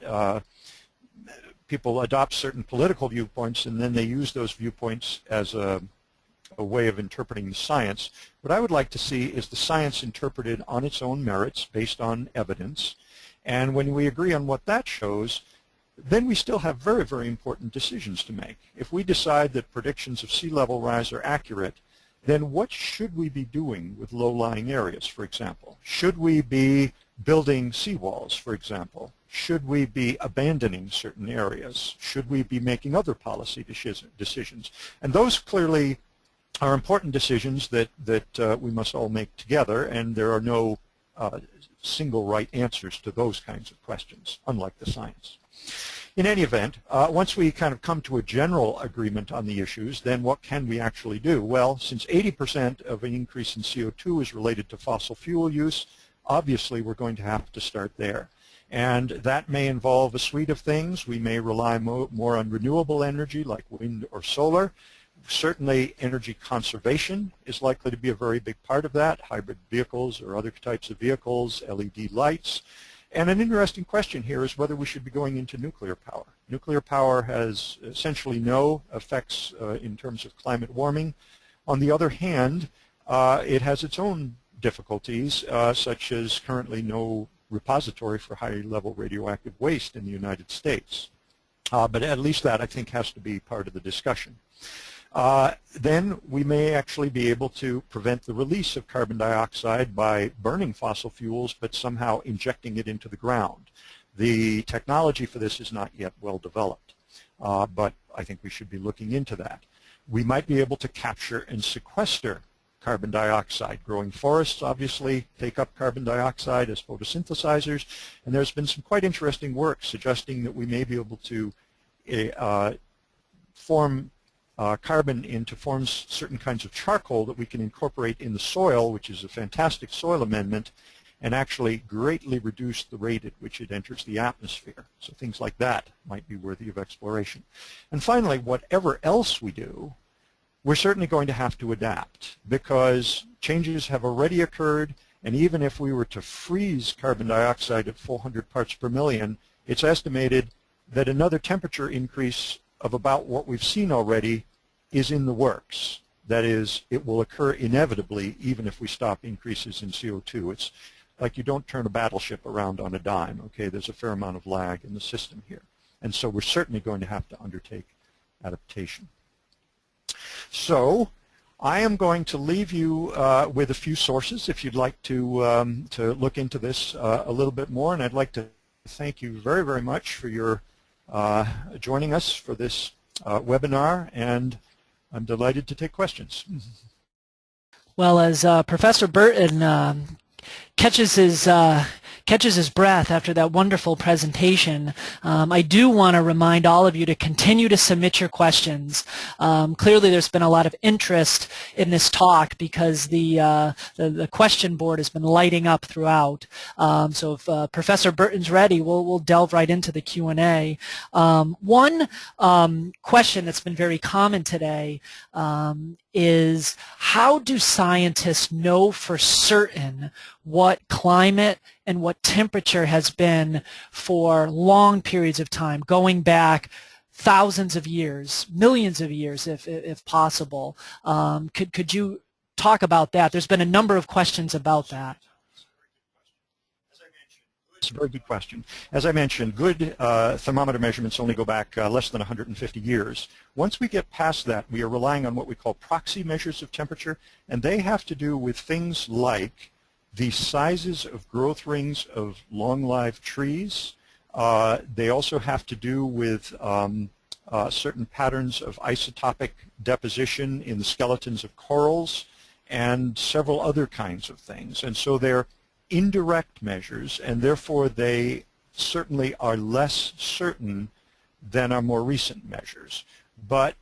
B: People adopt certain political viewpoints and then they use those viewpoints as a way of interpreting the science. What I would like to see is the science interpreted on its own merits based on evidence, and when we agree on what that shows, then we still have very, very important decisions to make. If we decide that predictions of sea level rise are accurate, then what should we be doing with low-lying areas, for example? Should we be building seawalls, for example? Should we be abandoning certain areas? Should we be making other policy decisions? And those clearly are important decisions that we must all make together, and there are no single right answers to those kinds of questions, unlike the science. In any event, once we kind of come to a general agreement on the issues, then what can we actually do? Well, since 80% of an increase in CO2 is related to fossil fuel use, obviously we're going to have to start there. And that may involve a suite of things. We may rely more on renewable energy like wind or solar. Certainly energy conservation is likely to be a very big part of that, hybrid vehicles or other types of vehicles, LED lights. And an interesting question here is whether we should be going into nuclear power. Nuclear power has essentially no effects in terms of climate warming. On the other hand, it has its own difficulties, such as currently no repository for high-level radioactive waste in the United States. But at least that, I think, has to be part of the discussion. Then we may actually be able to prevent the release of carbon dioxide by burning fossil fuels, but somehow injecting it into the ground. The technology for this is not yet well developed, but I think we should be looking into that. We might be able to capture and sequester carbon dioxide. Growing forests obviously take up carbon dioxide as photosynthesizers, and there's been some quite interesting work suggesting that we may be able to form carbon into forms certain kinds of charcoal that we can incorporate in the soil, which is a fantastic soil amendment, and actually greatly reduce the rate at which it enters the atmosphere. So things like that might be worthy of exploration. And finally, whatever else we do, we're certainly going to have to adapt, because changes have already occurred, and even if we were to freeze carbon dioxide at 400 parts per million, it's estimated that another temperature increase of about what we've seen already is in the works. That is, it will occur inevitably even if we stop increases in CO2. It's like you don't turn a battleship around on a dime, okay? There's a fair amount of lag in the system here. And so we're certainly going to have to undertake adaptation. So I am going to leave you with a few sources if you'd like to look into this a little bit more, and I'd like to thank you very, very much for your joining us for this webinar, and I'm delighted to take questions.
A: Well, as Professor Bertin catches his breath after that wonderful presentation, I do want to remind all of you to continue to submit your questions. Clearly there's been a lot of interest in this talk because the question board has been lighting up throughout. So if Professor Bertin's ready, we'll delve right into the Q&A. One question that's been very common today is, how do scientists know for certain what climate and what temperature has been for long periods of time, going back thousands of years, millions of years if possible? Could you talk about that? There's been a number of questions about that.
B: It's a very good question. As I mentioned, good thermometer measurements only go back less than 150 years. Once we get past that, we are relying on what we call proxy measures of temperature, and they have to do with things like the sizes of growth rings of long-lived trees. They also have to do with certain patterns of isotopic deposition in the skeletons of corals and several other kinds of things. And so they're indirect measures, and therefore they certainly are less certain than our more recent measures. But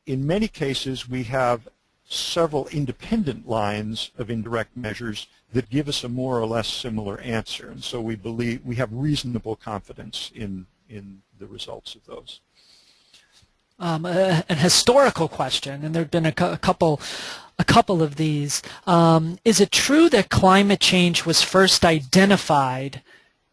B: in many cases we have several independent lines of indirect measures that give us a more or less similar answer, and so we believe we have reasonable confidence in the results of those.
A: An historical question, and there have been a couple of these. Is it true that climate change was first identified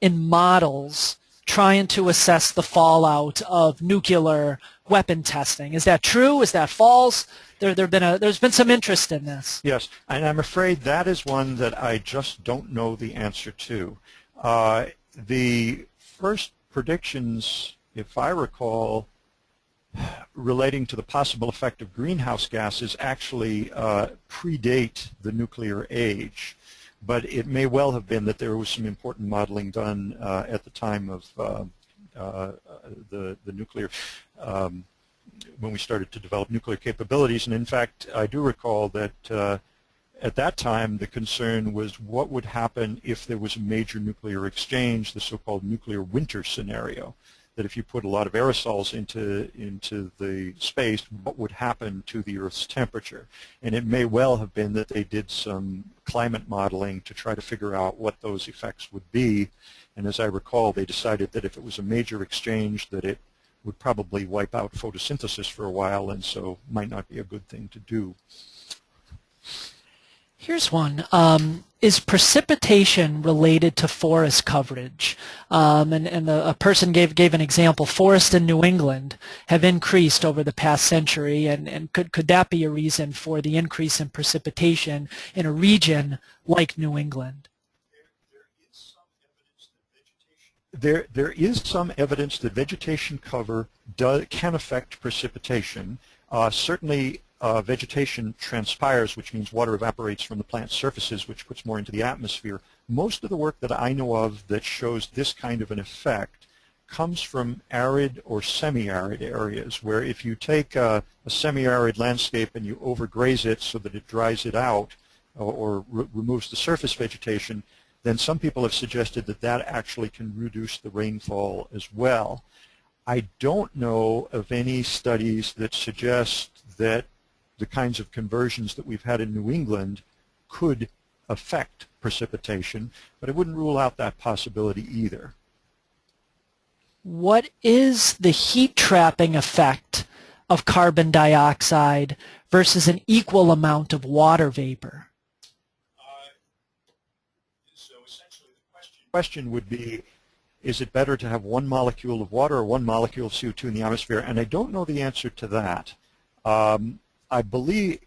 A: in models trying to assess the fallout of nuclear weapon testing? Is that true? Is that false? There's been some interest in this.
B: Yes, and I'm afraid that is one that I just don't know the answer to. The first predictions, if I recall, relating to the possible effect of greenhouse gases actually predate the nuclear age. But it may well have been that there was some important modeling done at the time of the nuclear, when we started to develop nuclear capabilities. And in fact, I do recall that at that time the concern was what would happen if there was a major nuclear exchange, the so-called nuclear winter scenario. That if you put a lot of aerosols into the space, what would happen to the Earth's temperature? And it may well have been that they did some climate modeling to try to figure out what those effects would be. And as I recall, they decided that if it was a major exchange, that it would probably wipe out photosynthesis for a while, and so might not be a good thing to do.
A: Here's one. Is precipitation related to forest coverage? A person gave an example. Forests in New England have increased over the past century, and could that be a reason for the increase in precipitation in a region like New England?
B: There is some evidence that vegetation cover can affect precipitation. Certainly vegetation transpires, which means water evaporates from the plant surfaces, which puts more into the atmosphere. Most of the work that I know of that shows this kind of an effect comes from arid or semi-arid areas, where if you take a semi-arid landscape and you overgraze it so that it dries it out or removes the surface vegetation, then some people have suggested that that actually can reduce the rainfall as well. I don't know of any studies that suggest that the kinds of conversions that we've had in New England could affect precipitation, but I wouldn't rule out that possibility either.
A: What is the heat trapping effect of carbon dioxide versus an equal amount of water vapor?
B: So essentially the question would be, is it better to have one molecule of water or one molecule of CO2 in the atmosphere? And I don't know the answer to that. I believe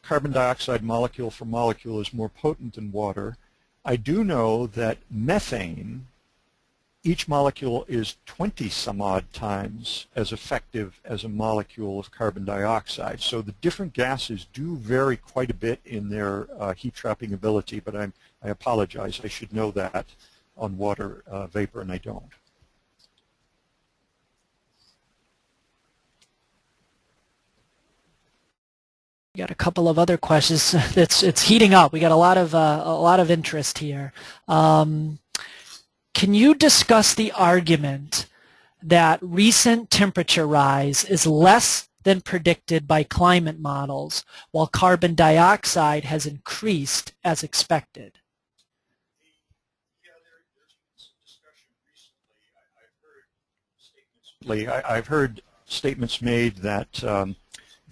B: carbon dioxide molecule for molecule is more potent than water. I do know that methane each molecule is 20 some odd times as effective as a molecule of carbon dioxide. So the different gases do vary quite a bit in their heat trapping ability, but I apologize. I should know that on water vapor, and I don't.
A: We got a couple of other questions. It's heating up. We got a lot of interest here. Can you discuss the argument that recent temperature rise is less than predicted by climate models, while carbon dioxide has increased as expected?
B: Yeah, there's been some discussion recently. I've heard statements made that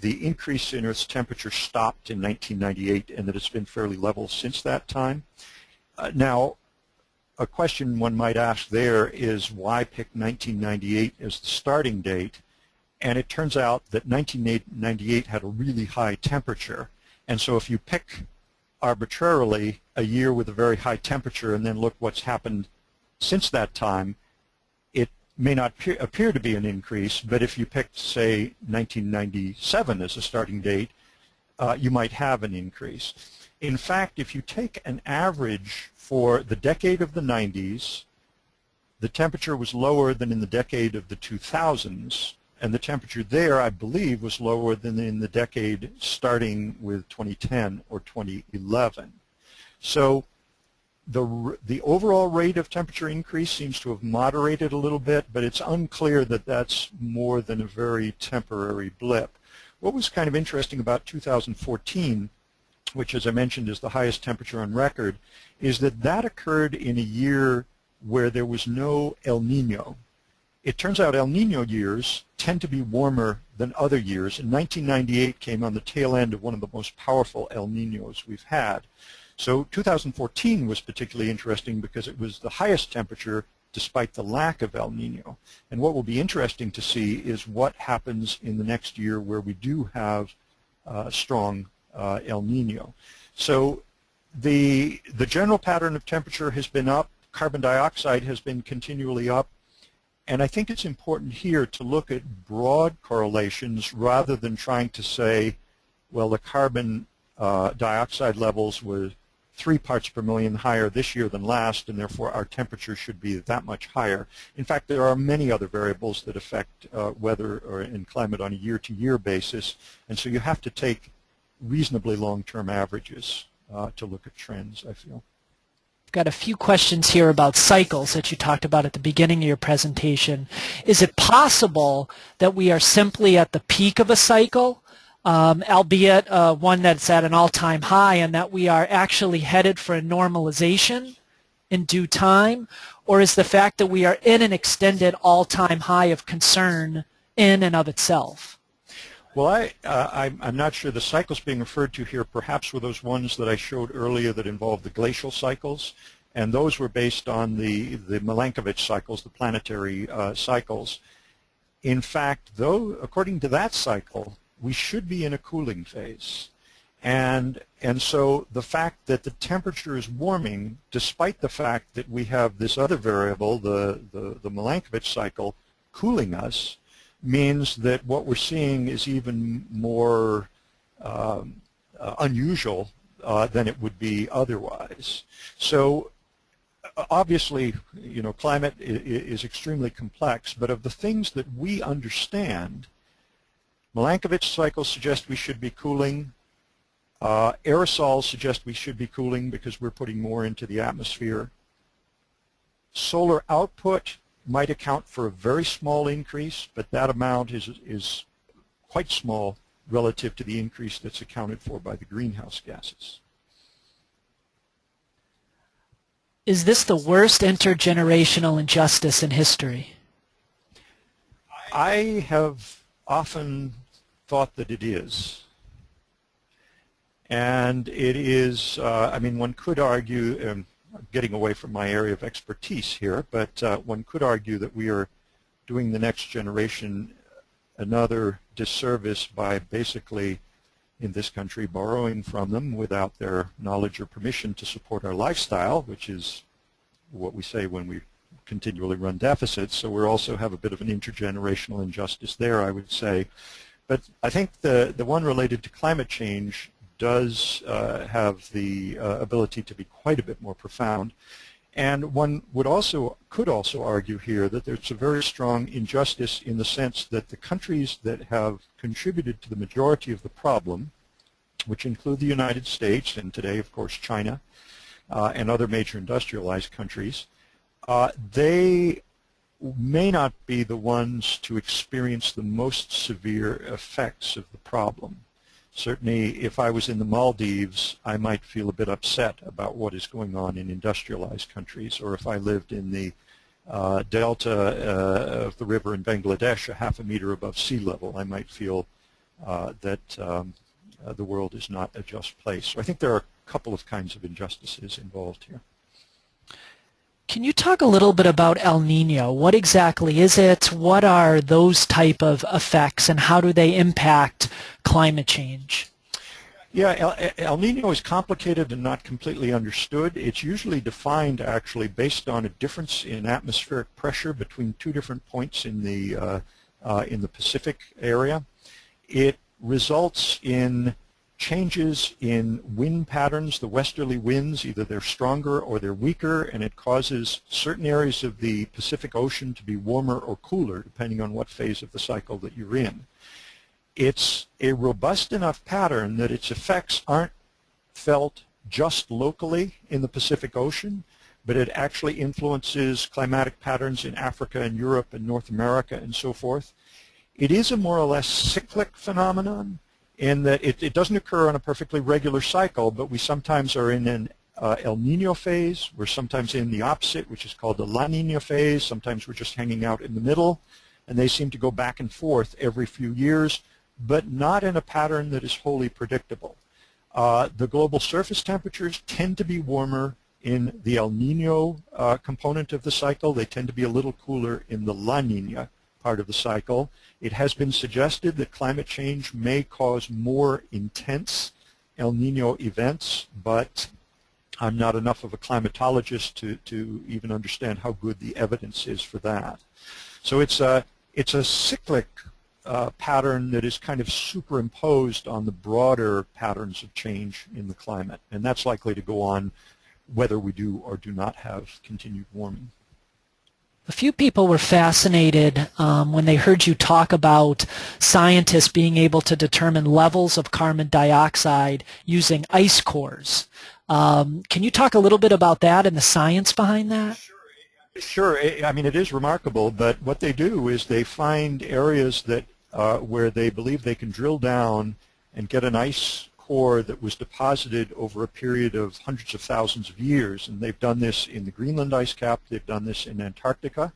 B: the increase in Earth's temperature stopped in 1998 and that it's been fairly level since that time. Now, a question one might ask there is why pick 1998 as the starting date? And it turns out that 1998 had a really high temperature. And so if you pick arbitrarily a year with a very high temperature and then look what's happened since that time, it may not appear to be an increase, but if you picked, say, 1997 as a starting date, you might have an increase. In fact, if you take an average for the decade of the 90s, the temperature was lower than in the decade of the 2000s, and the temperature there, I believe, was lower than in the decade starting with 2010 or 2011. So the overall rate of temperature increase seems to have moderated a little bit, but it's unclear that that's more than a very temporary blip. What was kind of interesting about 2014, which, as I mentioned, is the highest temperature on record, is that that occurred in a year where there was no El Nino. It turns out El Nino years tend to be warmer than other years, and 1998 came on the tail end of one of the most powerful El Ninos we've had. So 2014 was particularly interesting because it was the highest temperature despite the lack of El Nino. And what will be interesting to see is what happens in the next year where we do have strong El Nino. So the general pattern of temperature has been up. Carbon dioxide has been continually up. And I think it's important here to look at broad correlations rather than trying to say, well, the carbon dioxide levels were 3 parts per million higher this year than last, and therefore our temperature should be that much higher. In fact, there are many other variables that affect weather and climate on a year-to-year basis, and so you have to take reasonably long-term averages to look at trends, I feel.
A: I've got a few questions here about cycles that you talked about at the beginning of your presentation. Is it possible that we are simply at the peak of a cycle, albeit one that's at an all-time high, and that we are actually headed for a normalization in due time? Or is the fact that we are in an extended all-time high of concern in and of itself?
B: Well, I'm not sure the cycles being referred to here perhaps were those ones that I showed earlier that involved the glacial cycles, and those were based on the Milankovitch cycles, the planetary cycles. In fact, though, according to that cycle, we should be in a cooling phase. And so the fact that the temperature is warming, despite the fact that we have this other variable, the Milankovitch cycle, cooling us, means that what we're seeing is even more unusual than it would be otherwise. So obviously, you know, climate is extremely complex, but of the things that we understand, Milankovitch cycles suggest we should be cooling. Aerosols suggest we should be cooling because we're putting more into the atmosphere. Solar output might account for a very small increase, but that amount is quite small relative to the increase that's accounted for by the greenhouse gases.
A: Is this the worst intergenerational injustice in history?
B: I have often thought that it is. And it is, I mean, one could argue, I'm getting away from my area of expertise here, but one could argue that we are doing the next generation another disservice by basically, in this country, borrowing from them without their knowledge or permission to support our lifestyle, which is what we say when we continually run deficits, so we also have a bit of an intergenerational injustice there, I would say. But I think the one related to climate change does have the ability to be quite a bit more profound. And one could also argue here that there's a very strong injustice in the sense that the countries that have contributed to the majority of the problem, which include the United States and today, of course, China and other major industrialized countries, they may not be the ones to experience the most severe effects of the problem. Certainly, if I was in the Maldives, I might feel a bit upset about what is going on in industrialized countries, or if I lived in the delta of the river in Bangladesh, a half a meter above sea level, I might feel that the world is not a just place. So I think there are a couple of kinds of injustices involved here.
A: Can you talk a little bit about El Nino? What exactly is it? What are those type of effects, and how do they impact climate change?
B: Yeah, El Nino is complicated and not completely understood. It's usually defined actually based on a difference in atmospheric pressure between two different points in the Pacific area. It results in changes in wind patterns, the westerly winds, either they're stronger or they're weaker, and it causes certain areas of the Pacific Ocean to be warmer or cooler, depending on what phase of the cycle that you're in. It's a robust enough pattern that its effects aren't felt just locally in the Pacific Ocean, but it actually influences climatic patterns in Africa and Europe and North America and so forth. It is a more or less cyclic phenomenon, in that it doesn't occur on a perfectly regular cycle, but we sometimes are in an El Nino phase. We're sometimes in the opposite, which is called the La Nina phase. Sometimes we're just hanging out in the middle, and they seem to go back and forth every few years, but not in a pattern that is wholly predictable. The global surface temperatures tend to be warmer in the El Nino component of the cycle. They tend to be a little cooler in the La Nina part of the cycle. It has been suggested that climate change may cause more intense El Nino events, but I'm not enough of a climatologist to even understand how good the evidence is for that. So it's a cyclic pattern that is kind of superimposed on the broader patterns of change in the climate, and that's likely to go on whether we do or do not have continued warming.
A: A few people were fascinated when they heard you talk about scientists being able to determine levels of carbon dioxide using ice cores. Can you talk a little bit about that and the science behind that?
B: Sure. I mean, it is remarkable, but what they do is they find areas that where they believe they can drill down and get an ice core that was deposited over a period of hundreds of thousands of years, and they've done this in the Greenland ice cap, they've done this in Antarctica,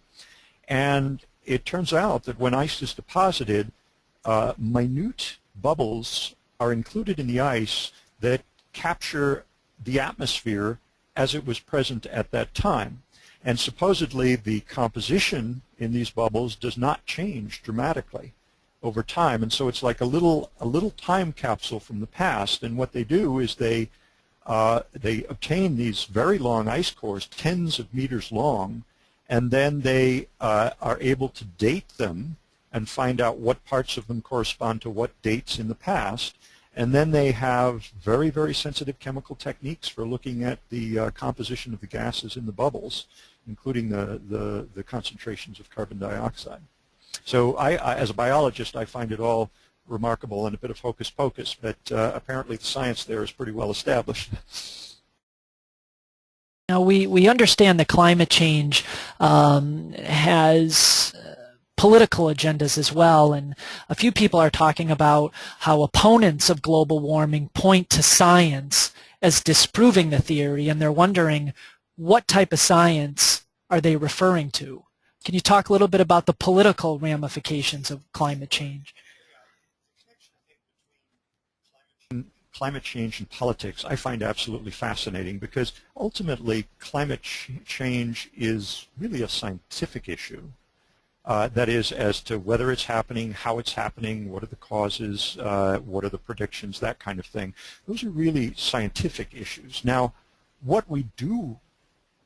B: and it turns out that when ice is deposited, minute bubbles are included in the ice that capture the atmosphere as it was present at that time. And supposedly the composition in these bubbles does not change dramatically over time, and so it's like a little time capsule from the past. And what they do is they obtain these very long ice cores, tens of meters long, and then they are able to date them and find out what parts of them correspond to what dates in the past. And then they have very, very sensitive chemical techniques for looking at the composition of the gases in the bubbles, including the concentrations of carbon dioxide. So I, as a biologist, I find it all remarkable and a bit of hocus pocus, but apparently the science there is pretty well established.
A: Now we understand that climate change has political agendas as well, and a few people are talking about how opponents of global warming point to science as disproving the theory, and they're wondering what type of science are they referring to. Can you talk a little bit about the political ramifications of climate change?
B: Climate change and politics I find absolutely fascinating, because ultimately climate change is really a scientific issue. That is, as to whether it's happening, how it's happening, what are the causes, what are the predictions, that kind of thing. Those are really scientific issues. Now, what we do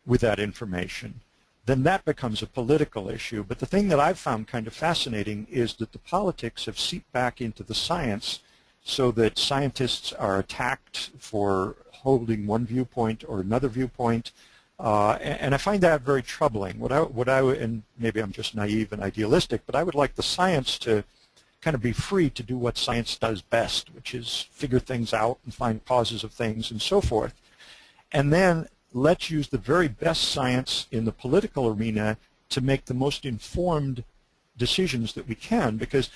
B: with that information then that becomes a political issue. But the thing that I've found kind of fascinating is that the politics have seeped back into the science, so that scientists are attacked for holding one viewpoint or another viewpoint, and I find that very troubling. And maybe I'm just naive and idealistic, but I would like the science to kind of be free to do what science does best, which is figure things out and find causes of things and so forth. And then let's use the very best science in the political arena to make the most informed decisions that we can, because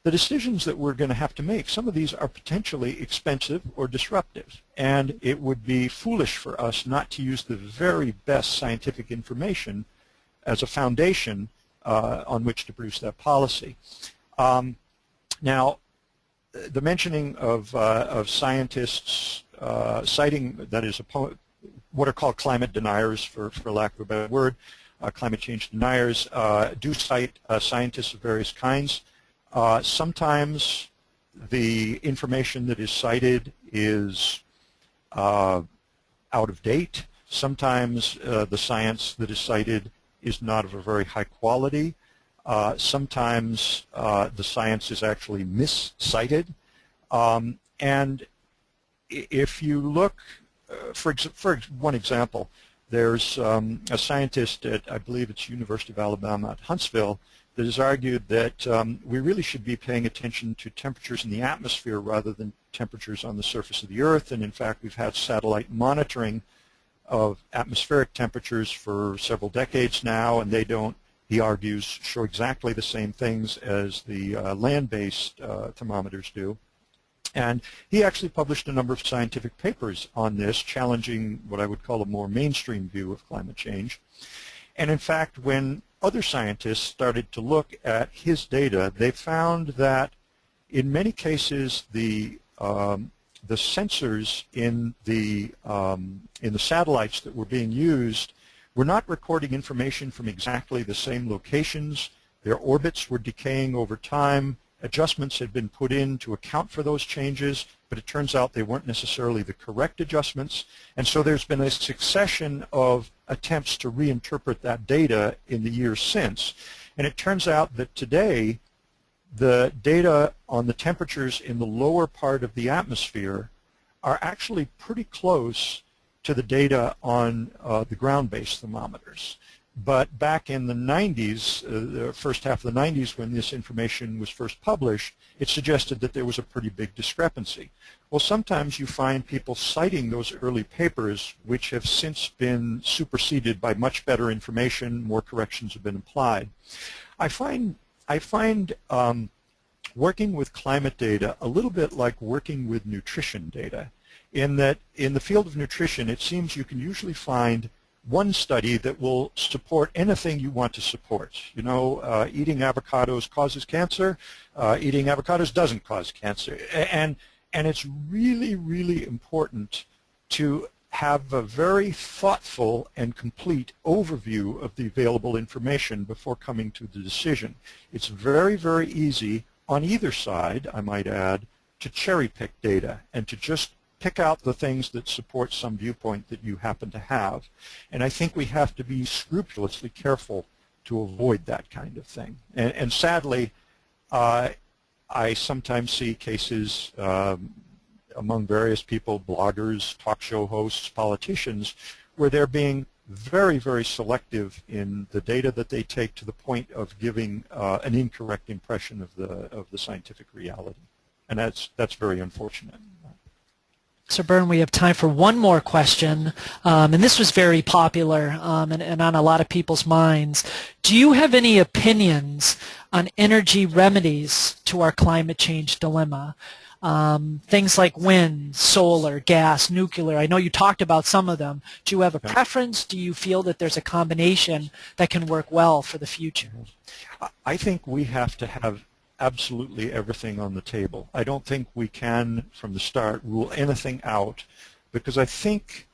B: the decisions that we're going to have to make, some of these are potentially expensive or disruptive, and it would be foolish for us not to use the very best scientific information as a foundation on which to produce that policy. Now, the mentioning of scientists citing, that is, what are called climate deniers, for lack of a better word, climate change deniers, do cite scientists of various kinds. Sometimes the information that is cited is out of date. Sometimes the science that is cited is not of a very high quality. Sometimes the science is actually miscited. And if you look, for one example, there's a scientist at, I believe it's University of Alabama at Huntsville, that has argued that we really should be paying attention to temperatures in the atmosphere rather than temperatures on the surface of the Earth. And in fact, we've had satellite monitoring of atmospheric temperatures for several decades now, and they don't, he argues, show exactly the same things as the land-based thermometers do. And he actually published a number of scientific papers on this, challenging what I would call a more mainstream view of climate change. And in fact, when other scientists started to look at his data, they found that in many cases the sensors in the satellites that were being used were not recording information from exactly the same locations. Their orbits were decaying over time. Adjustments had been put in to account for those changes, but it turns out they weren't necessarily the correct adjustments. And so there's been a succession of attempts to reinterpret that data in the years since. And it turns out that today, the data on the temperatures in the lower part of the atmosphere are actually pretty close to the data on the ground-based thermometers. But back in the 90s, the first half of the 90s, when this information was first published, it suggested that there was a pretty big discrepancy. Well, sometimes you find people citing those early papers, which have since been superseded by much better information, more corrections have been applied. I find working with climate data a little bit like working with nutrition data, in that in the field of nutrition, it seems you can usually find one study that will support anything you want to support. You know, eating avocados causes cancer, eating avocados doesn't cause cancer. And it's really, really important to have a very thoughtful and complete overview of the available information before coming to the decision. It's very, very easy on either side, I might add, to cherry pick data and to just pick out the things that support some viewpoint that you happen to have. And I think we have to be scrupulously careful to avoid that kind of thing. And sadly, I sometimes see cases among various people, bloggers, talk show hosts, politicians, where they're being very, very selective in the data that they take to the point of giving an incorrect impression of the scientific reality. And that's very unfortunate.
A: So, Bertin, we have time for one more question, and this was very popular and on a lot of people's minds. Do you have any opinions on energy remedies to our climate change dilemma? Things like wind, solar, gas, nuclear. I know you talked about some of them. Do you have a preference? Do you feel that there's a combination that can work well for the future?
B: I think we have to have absolutely everything on the table. I don't think we can, from the start, rule anything out, because I think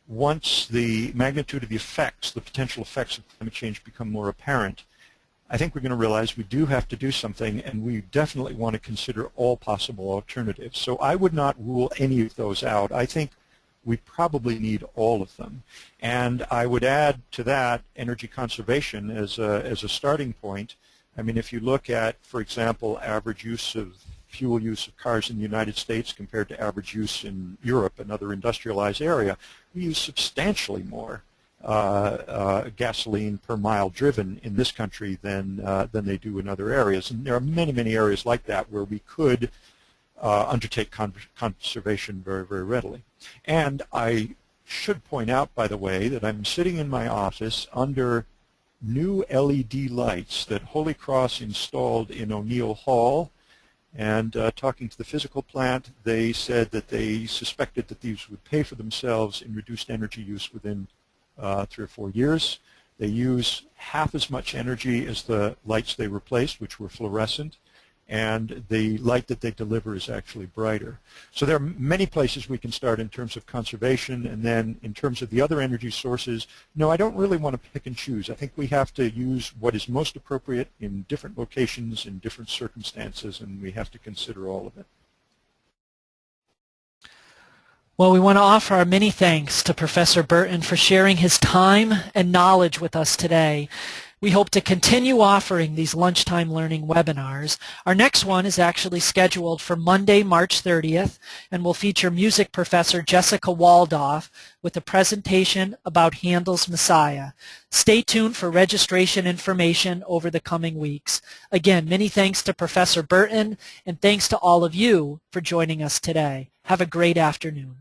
B: once the magnitude of the effects, the potential effects of climate change become more apparent, I think we're going to realize we do have to do something, and we definitely want to consider all possible alternatives. So I would not rule any of those out. I think we probably need all of them. And I would add to that energy conservation as a starting point. I mean, if you look at, for example, average fuel use of cars in the United States compared to average use in Europe, another industrialized area, we use substantially more gasoline per mile driven in this country than they do in other areas. And there are many, many areas like that where we could undertake conservation very, very readily. And I should point out, by the way, that I'm sitting in my office under new LED lights that Holy Cross installed in O'Neill Hall. And talking to the physical plant, they said that they suspected that these would pay for themselves in reduced energy use within 3 or 4 years. They use half as much energy as the lights they replaced, which were fluorescent, and the light that they deliver is actually brighter. So there are many places we can start in terms of conservation, and then in terms of the other energy sources, no, I don't really want to pick and choose. I think we have to use what is most appropriate in different locations, in different circumstances, and we have to consider all of it.
A: Well, we want to offer our many thanks to Professor Bertin for sharing his time and knowledge with us today. We hope to continue offering these lunchtime learning webinars. Our next one is actually scheduled for Monday, March 30th, and will feature music professor Jessica Waldoff with a presentation about Handel's Messiah. Stay tuned for registration information over the coming weeks. Again, many thanks to Professor Bertin, and thanks to all of you for joining us today. Have a great afternoon.